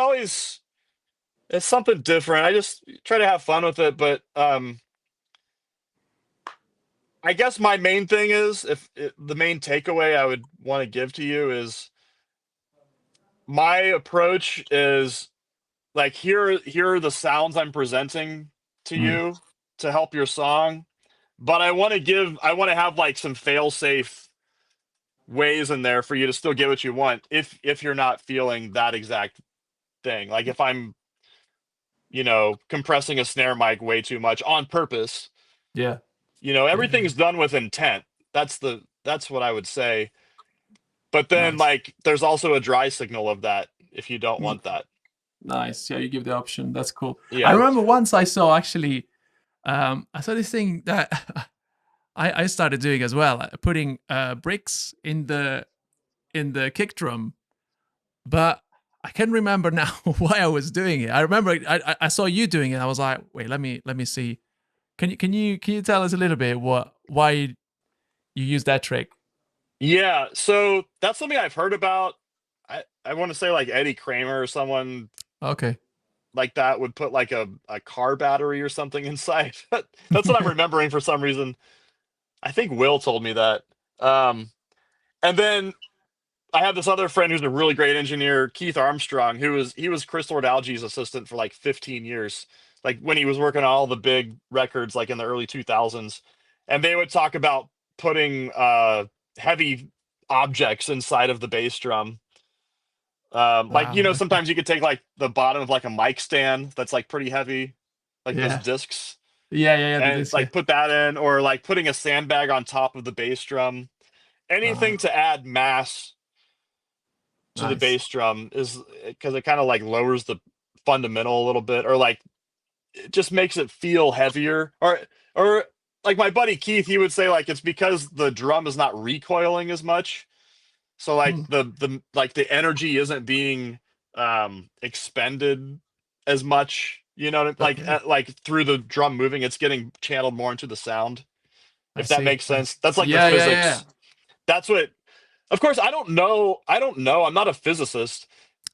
something different. I just try to have fun with it, but I guess my main thing is the main takeaway I would want to give to you is my approach is like here are the sounds I'm presenting to Mm, you to help your song, but I want to have like some fail safe ways in there for you to still get what you want if you're not feeling that exact thing. Like if I'm, compressing a snare mic way too much on purpose, yeah. Yeah. Yeah. everything's done with intent. That's what I would say. But then Nice. like there's also a dry signal of that if you don't Mm, want that. nice. Yeah, you give the option. That's cool. I Yeah. remember once I saw actually. I saw this thing that I started doing as well, putting bricks in the kick drum, but I can't remember now why I was doing it. I remember I saw you doing it. I was like, wait, let me see. Can you tell us a little bit why you use that trick? Yeah, so that's something I've heard about. I want to say like Eddie Kramer or someone Okay. like that would put like a car battery or something inside. That's what I'm remembering for some reason. I think Will told me that. Um, and then I have this other friend who's a really great engineer, Keith Armstrong, he was Chris Lord Alge's assistant for like 15 years, like when he was working on all the big records, like in the early 2000s, and they would talk about putting heavy objects inside of the bass drum. Like Wow. Okay. sometimes you could take like the bottom of like a mic stand that's like pretty heavy, like those Yeah. discs, Yeah. Yeah. Yeah. The and disc. Yeah. like put that in, or like putting a sandbag on top of the bass drum. Anything Ah, to add mass to the nice. bass drum is because it kind of like lowers the fundamental a little bit, or like it just makes it feel heavier, or like my buddy Keith, he would say like it's because the drum is not recoiling as much, so like Hmm. the energy isn't being expended as much, Okay. like through the drum moving, it's getting channeled more into the sound, I if that see. makes I sense. see. That's like the Yeah. Yeah. Yeah. physics. That's what, of course, I don't know, I'm not a physicist.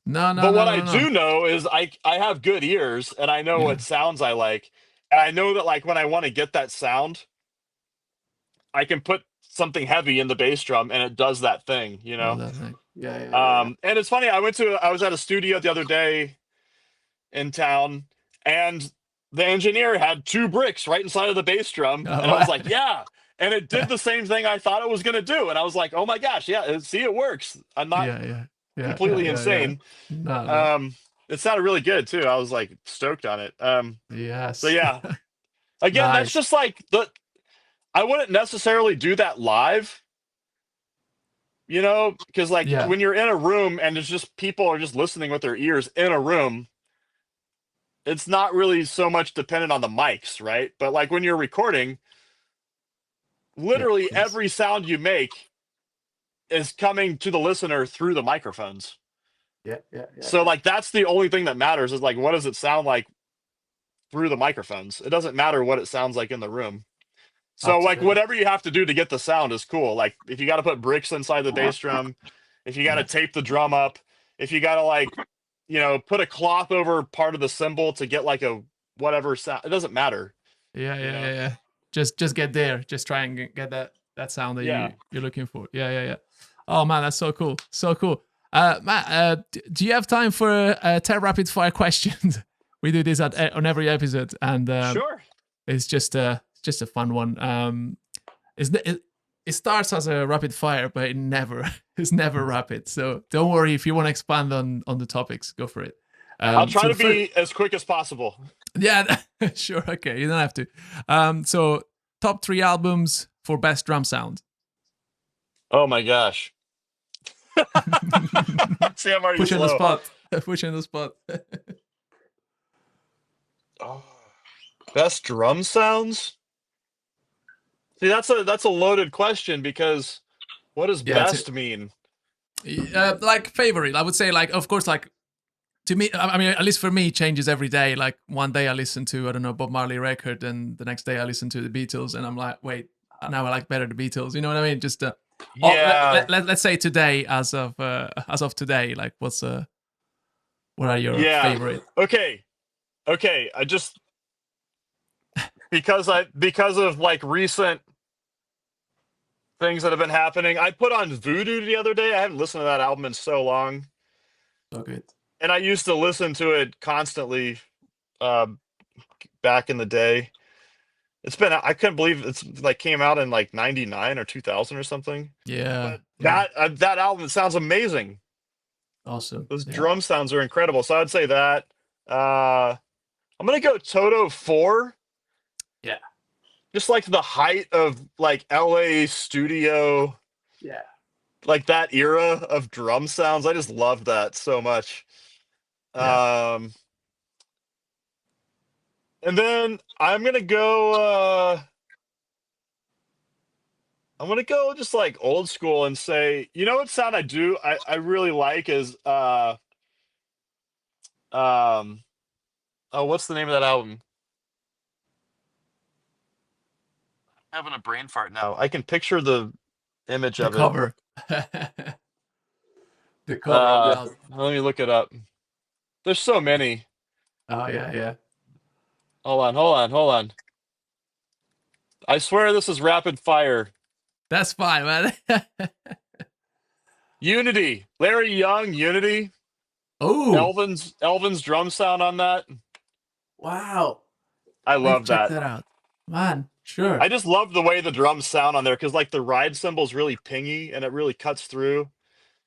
No. No. But No. what I No. No. do know is I have good ears, and I know Yeah. what sounds I like. And I know that like when I want to get that sound, I can put something heavy in the bass drum and it does that thing. Does that thing. Yeah. Yeah. Yeah. Yeah. And it's funny, I was at a studio the other day in town, and the engineer had two bricks right inside of the bass drum, and I Oh, was like, yeah. And it did the same thing I thought it was gonna do. And I was like, oh my gosh, yeah, see, it works. I'm not yeah. Yeah. Yeah. Yeah. completely Yeah. Yeah. insane. No. No. Um, it sounded really good too. I was like stoked on it. So Yes. yeah, again, that's Nice. just like I wouldn't necessarily do that live, because like Yeah. when you're in a room and it's just people are just listening with their ears in a room, it's not really so much dependent on the mics, right? But like when you're recording, Yeah, literally yes. every sound you make is coming to the listener through the microphones. Yeah, yeah, yeah, So yeah. like that's the only thing that matters is like what does it sound like through the microphones? It doesn't matter what it sounds like in the room. So like Absolutely. whatever you have to do to get the sound is cool. Like if you got to put bricks inside the bass drum, if you got to Yeah, tape the drum up, if you got to like, put a cloth over part of the cymbal to get like a whatever sound, it doesn't matter, yeah, you yeah, know? yeah, yeah. Just get there. Just try and get that sound that Yeah. you're looking for. Yeah, yeah, yeah. Oh man, that's so cool. So cool. Matt, do you have time for 10 rapid fire questions? We do this on every episode, and Sure. it's just a fun one. It starts as a rapid fire, but it never it's never rapid. So don't worry if you want to expand on the topics, go for it. I'll try So to the first, be as quick as possible. yeah, sure, okay, you don't have to. So top three albums for best drum sound. Oh my gosh. See, I'm already Push on the slow. spot. Push on the spot. Oh, best drum sounds? See, that's a loaded question because what does Yeah, best mean? like favorite. I would say like of course like to me, I mean, at least for me, it changes every day. Like one day I listen to, I don't know, Bob Marley record, and the next day I listen to the Beatles, and I'm like, wait, now I like better the Beatles. You know what I mean? Just Yeah. let's say today, as of today, like what are your Yeah. favorite? Okay. Okay. I just because of like recent things that have been happening, I put on Voodoo the other day. I haven't listened to that album in so long. So good. And I used to listen to it constantly uh, back in the day. I couldn't believe it's like came out in like 99 or 2000 or something. Yeah, But yeah, that album sounds amazing. awesome. Those Yeah, drum sounds are incredible. So I'd say that. Uh, I'm gonna go Toto 4. yeah, Just like the height of like LA studio, yeah, like that era of drum sounds. I just love that so much. yeah. Um, and then I'm gonna go just like old school and say, you know what sound I really like is um oh, what's the name of that album? Having a brain fart now. I can picture the image The of it. cover, the cover of the album. Let me look it up. There's so many. Oh yeah, yeah. Hold on. I swear this is rapid fire. That's fine, man. Unity. Larry Young, Unity. Oh, Elvin's drum sound on that. wow. I I need to love check that. that out, man. Sure. I just love the way the drums sound on there because like the ride cymbal's really pingy and it really cuts through,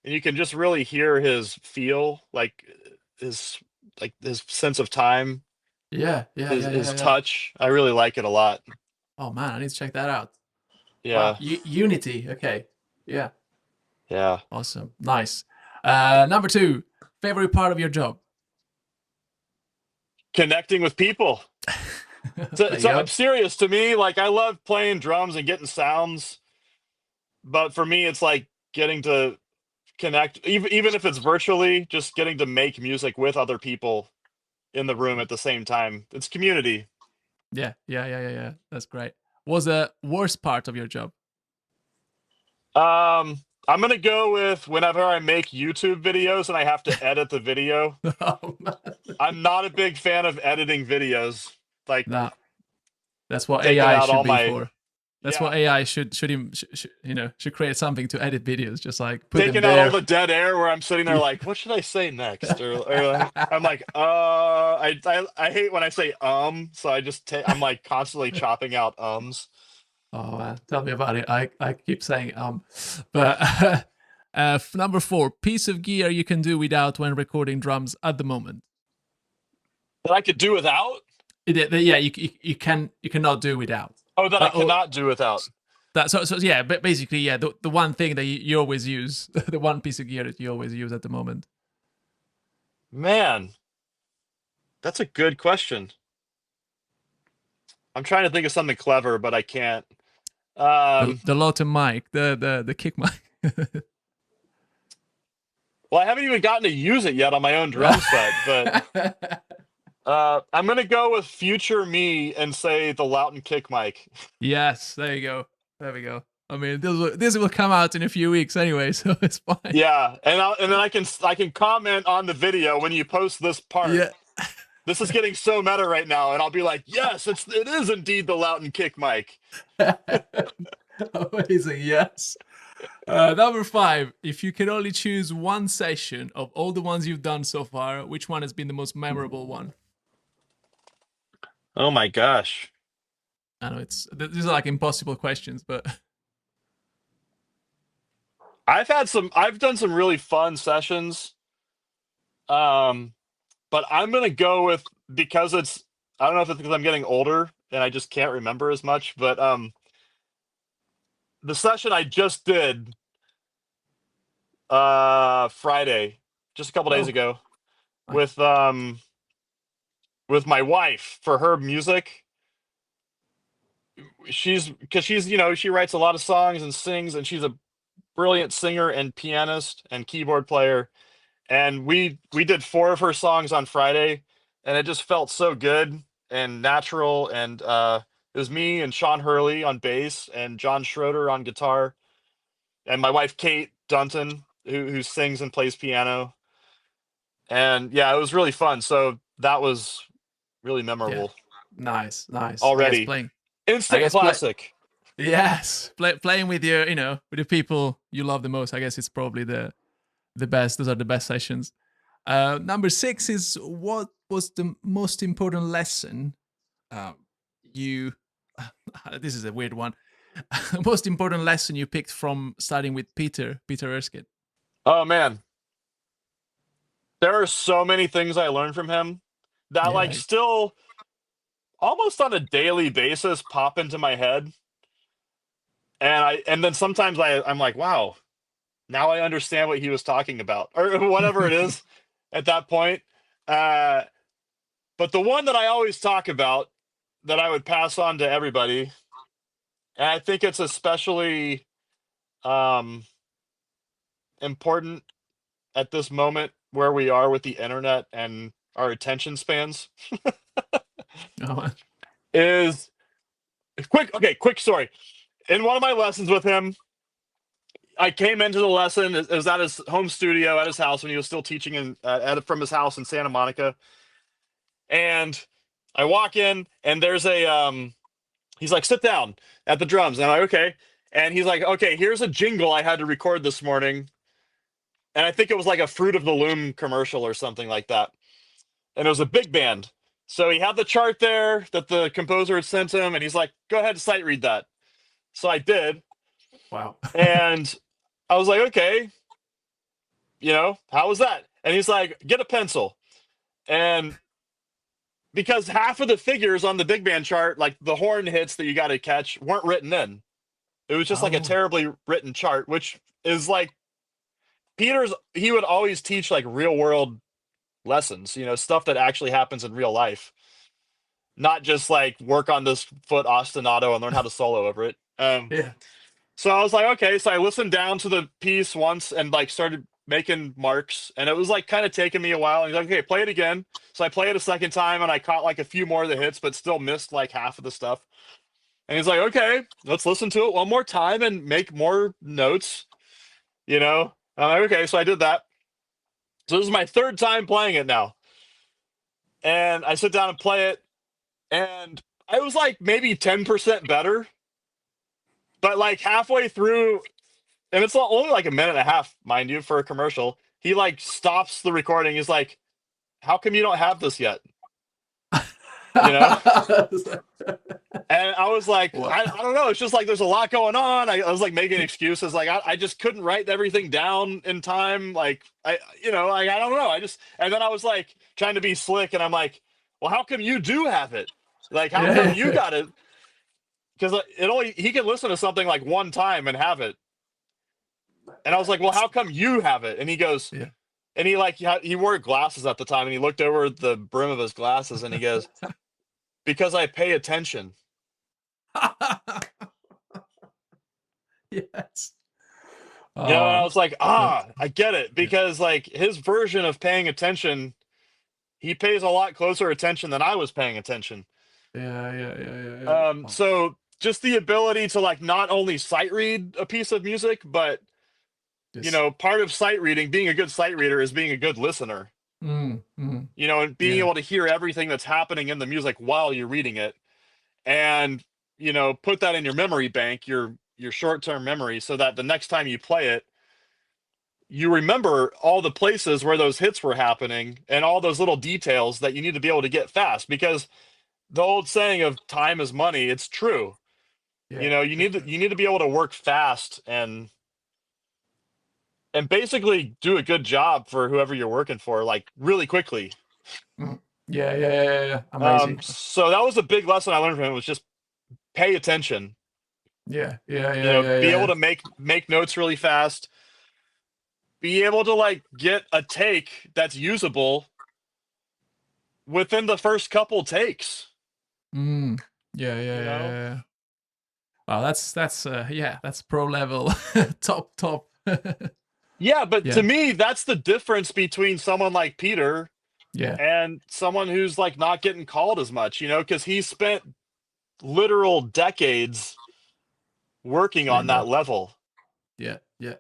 and you can just really hear his feel, his his sense of time, Yeah, yeah, his yeah, his yeah, yeah. touch. I really like it a lot. Oh man, I need to check that out. Wow, Yeah, Unity. Okay, yeah, yeah. awesome, nice. Number two, favorite part of your job. Connecting with people. There you I'm go. serious. To me, like I love playing drums and getting sounds, but for me, it's like getting to connect, even if it's virtually, just getting to make music with other people in the room at the same time. It's community. Yeah, yeah, yeah, yeah, yeah. That's great. Was the worst part of your job? I'm gonna go with whenever I make YouTube videos and I have to edit the video. Oh man, I'm not a big fan of editing videos, like no, that's what taking AI out should all be my for. That's yeah, what AI should create something to edit videos. Just like put them taking out all there. the dead air where I'm sitting there like, what should I say next? Or like, I'm like, I hate when I say so I'm like constantly chopping out ums. Oh man, tell me about it. I keep saying but number four, piece of gear you can do without when recording drums at the moment. That I could do without. Yeah, you cannot do without. Oh, that I Or cannot do without. that so yeah, but basically yeah, the one thing that you always use, the one piece of gear that you always use at the moment. Man, that's a good question. I'm trying to think of something clever, but I can't. Um, The Lawton mic, the kick mic. well, I haven't even gotten to use it yet on my own drum set, but I'm gonna go with future me and say the Loughton kick mic. Yes, there you go. There we go. I mean, this will come out in a few weeks anyway, so it's fine. Yeah, and then I can comment on the video when you post this part. Yeah. This is getting so meta right now, and I'll be like, yes, it is indeed the Loughton kick mic. Amazing. Yes. Number 5. If you could only choose one session of all the ones you've done so far, which one has been the most memorable one? Oh my gosh. I know these are like impossible questions, but I've done some really fun sessions. But I'm gonna go with, because I don't know if it's because I'm getting older and I just can't remember as much, but the session I just did Friday, just a couple days oh, ago, nice. with my wife for her music. Because she's, she writes a lot of songs and sings, and she's a brilliant singer and pianist and keyboard player. And we did 4 of her songs on Friday, and it just felt so good and natural. And it was me and Sean Hurley on bass and John Schroeder on guitar, and my wife Kate Dunton, who sings and plays piano. And yeah, it was really fun. So that was really Yeah. memorable Nice. already. I Instant guess classic. Yes, playing with your, with the people you love the most. I guess it's probably the best. Those are the best sessions. Number 6 is, what was the most important lesson you? This is a weird one. Most important lesson you picked from studying with Peter Erskine. Oh man, there are so many things I learned from him that like Yeah. still almost on a daily basis pop into my head. And then sometimes I'm like, wow, now I understand what he was talking about, or whatever it is at that point. Uh, but the one that I always talk about, that I would pass on to everybody, and I think it's especially um, important at this moment where we are with the internet and our attention spans, Oh, is quick story. In one of my lessons with him, I came into the lesson. It was at his home studio at his house when he was still teaching from his house in Santa Monica. And I walk in, and there's he's like, sit down at the drums. And I'm like, okay. And he's like, okay, here's a jingle I had to record this morning. And I think it was like a Fruit of the Loom commercial or something like that. And it was a big band. So he had the chart there that the composer had sent him, and he's like, go ahead and sight read that. So I did. wow. And I was like, okay, how was that? And he's like, get a pencil. And because half of the figures on the big band chart, like the horn hits that you got to catch, weren't written in. It was just like a Oh, terribly written chart, which is like he would always teach like real world lessons, stuff that actually happens in real life, not just like work on this foot ostinato and learn how to solo over it. yeah. So I was like, okay. So I listened down to the piece once and like started making marks, and it was like kind of taking me a while. And he's like, okay, play it again. So I play it a second time, and I caught like a few more of the hits, but still missed like half of the stuff. And he's like, okay, let's listen to it one more time and make more notes. I'm like, okay. So I did that. So this is my 3rd time playing it now. And I sit down and play it, and I was like maybe 10% better. But like halfway through, and it's only like a minute and a half, mind you, for a commercial, he like stops the recording. He's like, how come you don't have this yet? You know? And I was like, I don't know. It's just like there's a lot going on. I was like making excuses. Like I just couldn't write everything down in time. Like I don't know. And then I was like trying to be slick, and I'm like, well, how come you do have it? Like, how come you got it? Because he can listen to something like one time and have it. And I was like, well, how come you have it? And he goes, Yeah. and he wore glasses at the time, and he looked over the brim of his glasses, and he goes, because I pay attention. Yes. You know, and I Oh, was like, that's, I get it, yeah, because like his version of paying attention, he pays a lot closer attention than I was paying attention. yeah, yeah, yeah, yeah, yeah. Oh, So just the ability to like not only sight read a piece of music, but just, part of sight reading, being a good sight reader, is being a good listener. And being yeah. able to hear everything that's happening in the music while you're reading it, and put that in your memory bank, your short-term memory, so that the next time you play it, you remember all the places where those hits were happening and all those little details that you need to be able to get fast, because the old saying of time is money, it's true. Yeah, You for need to sure. you need to be able to work fast and basically do a good job for whoever you're working for, like really quickly. Mhm. Yeah, yeah, yeah, yeah, yeah. Amazing. So that was a big lesson I learned from him, was just pay attention. Yeah, yeah, yeah, yeah, Be yeah, able yeah. to make notes really fast, be able to like get a take that's usable within the first couple takes, Mm. Yeah, yeah, you yeah, know? yeah, yeah. Wow, that's yeah, that's pro level, top, top. Yeah, but to Yeah, me, that's the difference between someone like Peter yeah, and someone who's like not getting called as much, because he spent literal decades working on doing that that. level. Yeah, yeah,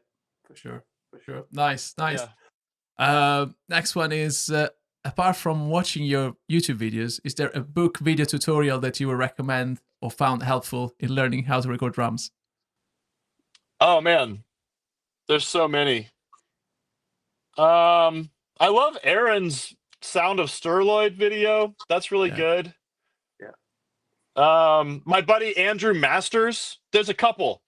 for sure, for sure. Nice, nice. Yeah. Next one is apart from watching your YouTube videos, is there a book video tutorial that you would recommend or found helpful in learning how to record drums? Oh man, there's so many. Um, I love Aaron's Sound of Sterloid video. That's really Yeah, good. yeah. My buddy Andrew Masters, there's a couple.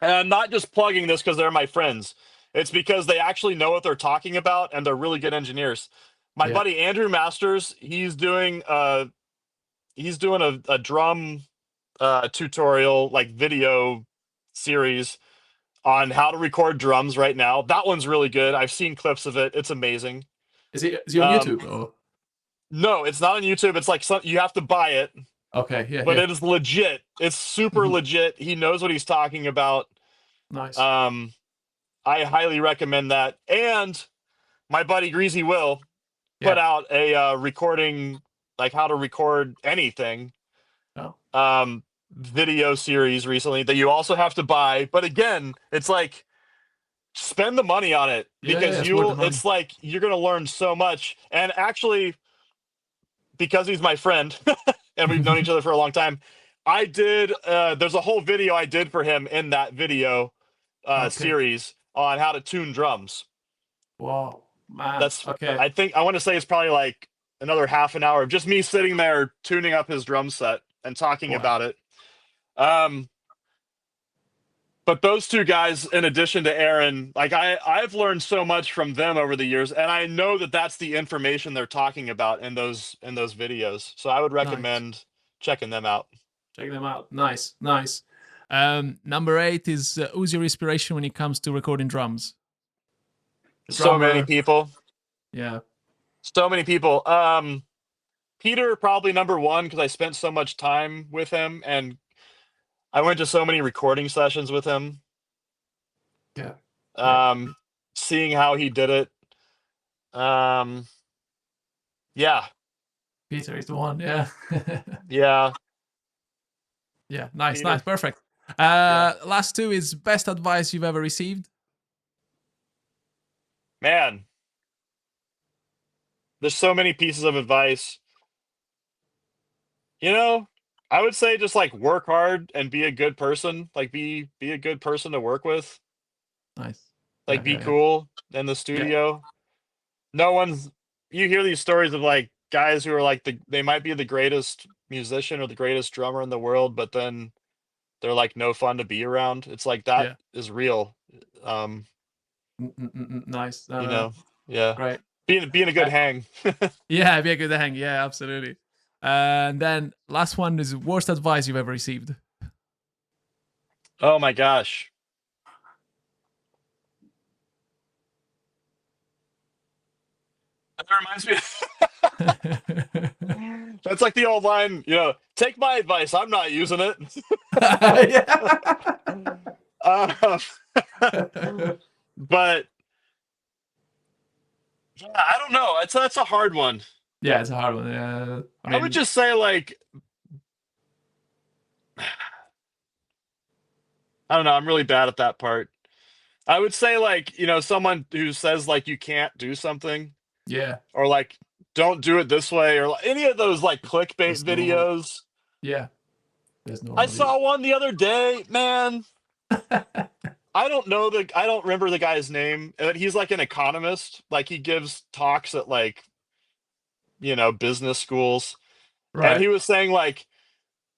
And I'm not just plugging this because they're my friends. It's because they actually know what they're talking about and they're really good engineers. My Yeah. buddy Andrew Masters, he's doing a drum tutorial, like video series on how to record drums right now. That one's really good. I've seen clips of it. It's amazing. Is he on Um, YouTube or? no, it's not on YouTube. It's like you have to buy it, Okay, yeah, but yeah. it is legit. It's super Mhm. legit. He knows what he's talking about. Nice. Um, I highly recommend that. And my buddy Greasy Will put Yeah. out a recording, like how to record anything, Oh, um, video series recently that you also have to buy. But again, it's like spend the money on it, yeah, yeah. because It's worth the money. it's like you're gonna learn so much. And actually, because he's my friend and we've known each other for a long time, I did. There's a whole video I did for him in that video Okay. series on how to tune drums. Wow, man. That's Okay. I think I want to say it's probably like another half an hour of just me sitting there tuning up his drum set and talking Wow. about it. Um, but those two guys, in addition to Aaron, like I've learned so much from them over the years, and I know that that's the information they're talking about in those videos. So I would Nice. recommend checking them out. Check them out. Nice, nice. Number 8 is who's your inspiration when it comes to recording drums? A So many drummer. people, Yeah. so many people. Peter probably number one, because I spent so much time with him and I went to so many recording sessions with him. Yeah. Yeah. Um, Seeing how he did it. Um, yeah, Peter is the one. Yeah. yeah, Yeah. Nice, nice. Peter. Perfect. Yeah, Last two is best advice you've ever received. man, there's so many pieces of advice. You know, I would say just like work hard and be a good person. Like be a good person to work with. Nice. Like Yeah. be Yeah. Yeah. cool in the Yeah. studio. No one's You hear these stories of like guys who are like they might be the greatest musician or the greatest drummer in the world, but then they're like no fun to be around. It's like that Yeah. is real. Um, Nice. No, you no, no. know, yeah. Great. Being a good Uh, hang. yeah. Be a good hang. Yeah. Absolutely. And then last one is worst advice you've ever received. Oh my gosh. That reminds me. That's like the old line, take my advice. I'm not using it. yeah. But yeah, I don't know. That's a hard one. Yeah, it's a hard one. Yeah, I I would mean, just say like I don't know. I'm really bad at that part. I would say like someone who says like you can't do something yeah, or like don't do it this way or like, any of those like clickbait that's normal. videos. Yeah, that's I normal. saw one the other day, man. Yeah. I don't remember the guy's name, but he's like an economist. Like he gives talks at like, business schools. And Right. he was saying like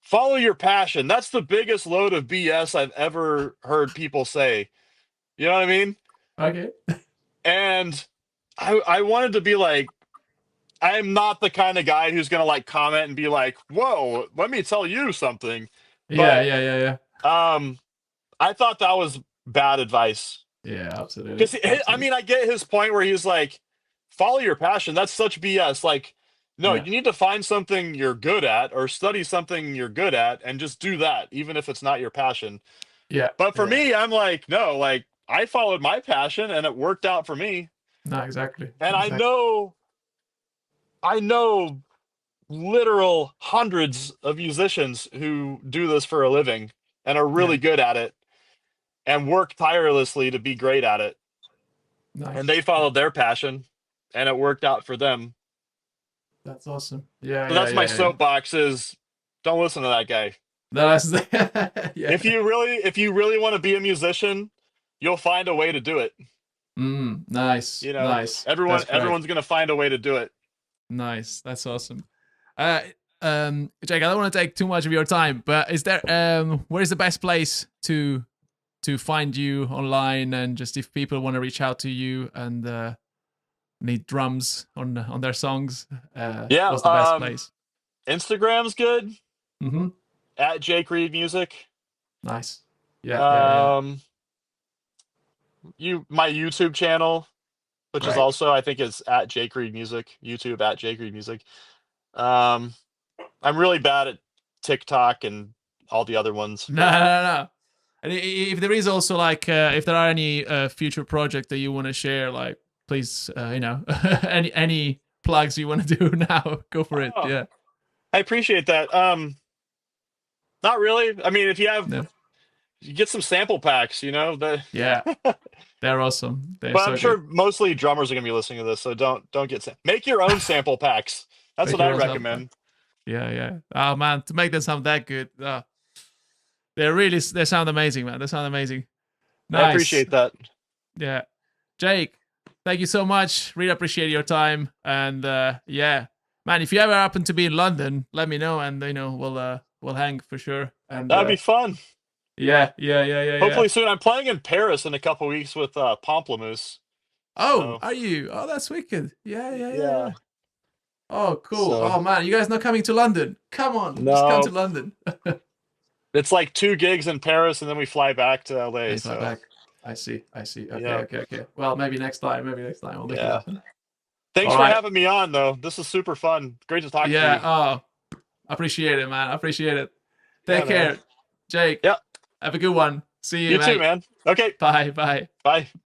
follow your passion. That's the biggest load of BS I've ever heard people say. You know what I mean? Okay. And I wanted to be like I'm not the kind of guy who's going to like comment and be like, "Whoa, let me tell you something." Yeah, But yeah, yeah, yeah. um I thought that was bad advice. Yeah, absolutely. Because I Absolutely. mean, I get his point where he's like, follow your passion. That's such BS. Like, no, Yeah. you need to find something you're good at or study something you're good at and just do that, even if it's not your passion. Yeah. But for Yeah. me, I'm like, no, like I followed my passion and it worked out for me. No, exactly. And Exactly. I know literal hundreds of musicians who do this for a living and are Yeah. really good at it and work tirelessly to be great at it. And Nice. they followed their passion and it worked out for them. That's awesome. Yeah, So yeah, that's my yeah, yeah. soapbox is don't listen to that guy. No, that's yeah. If you really want to be a musician, you'll find a way to do it. Nice. Nice. That's great. Everyone's gonna find a way to do it. Nice. That's awesome. Uh, Jake, I don't want to take too much of your time, but is there where is the best place to find you online, and just if people want to reach out to you and need drums on their songs, Yeah, what's the best place? Instagram's good Mm-hmm. at Jake Reed Music. Nice. Yeah, yeah, yeah. Um, my YouTube channel, which is Right. also I think is at Jake Reed Music. YouTube at Jake Reed Music. Um, I'm really bad at TikTok and all the other ones, No, but no, no, no. And if there is also like if there are any future project that you want to share, like please, any plugs you want to do now, go for it. oh, Yeah. I appreciate that. Not really. I mean, if No. you get some sample packs, Yeah. They're awesome. They're but I'm so sure good. mostly drummers are gonna be listening to this, so don't get make your own sample packs. That's Make what your I own sound pack. recommend. Yeah, yeah. Oh man, to make them sound that good, they sound amazing, man. They sound amazing. I Nice. appreciate that. Yeah, Jake, thank you so much. Really appreciate your time. And yeah, man, if you ever happen to be in London, let me know, and we'll hang for sure. And That'd be fun. yeah, yeah, yeah, yeah, yeah. Hopefully soon. I'm playing in Paris in a couple weeks with Pomplamoose. Oh, So are you? Oh, that's wicked. Yeah, yeah, yeah, yeah. yeah. Oh, cool. So Oh man, you guys not coming to London? Come on, just come to no, London. it's like 2 gigs in Paris and then we fly back to Then LA. you fly So back. I see. I see. Okay. yeah, Okay. Okay. Well, maybe next time. Maybe next time. We'll make it yeah. happen. Thanks All for right. having me on though. This is super fun. Great to talk to Yeah. you. Oh, appreciate it, man. Appreciate it. Yeah, Take man. care, Jake. Yeah. Have a good one. See you, You too, mate. man. Okay. Bye. Bye. Bye.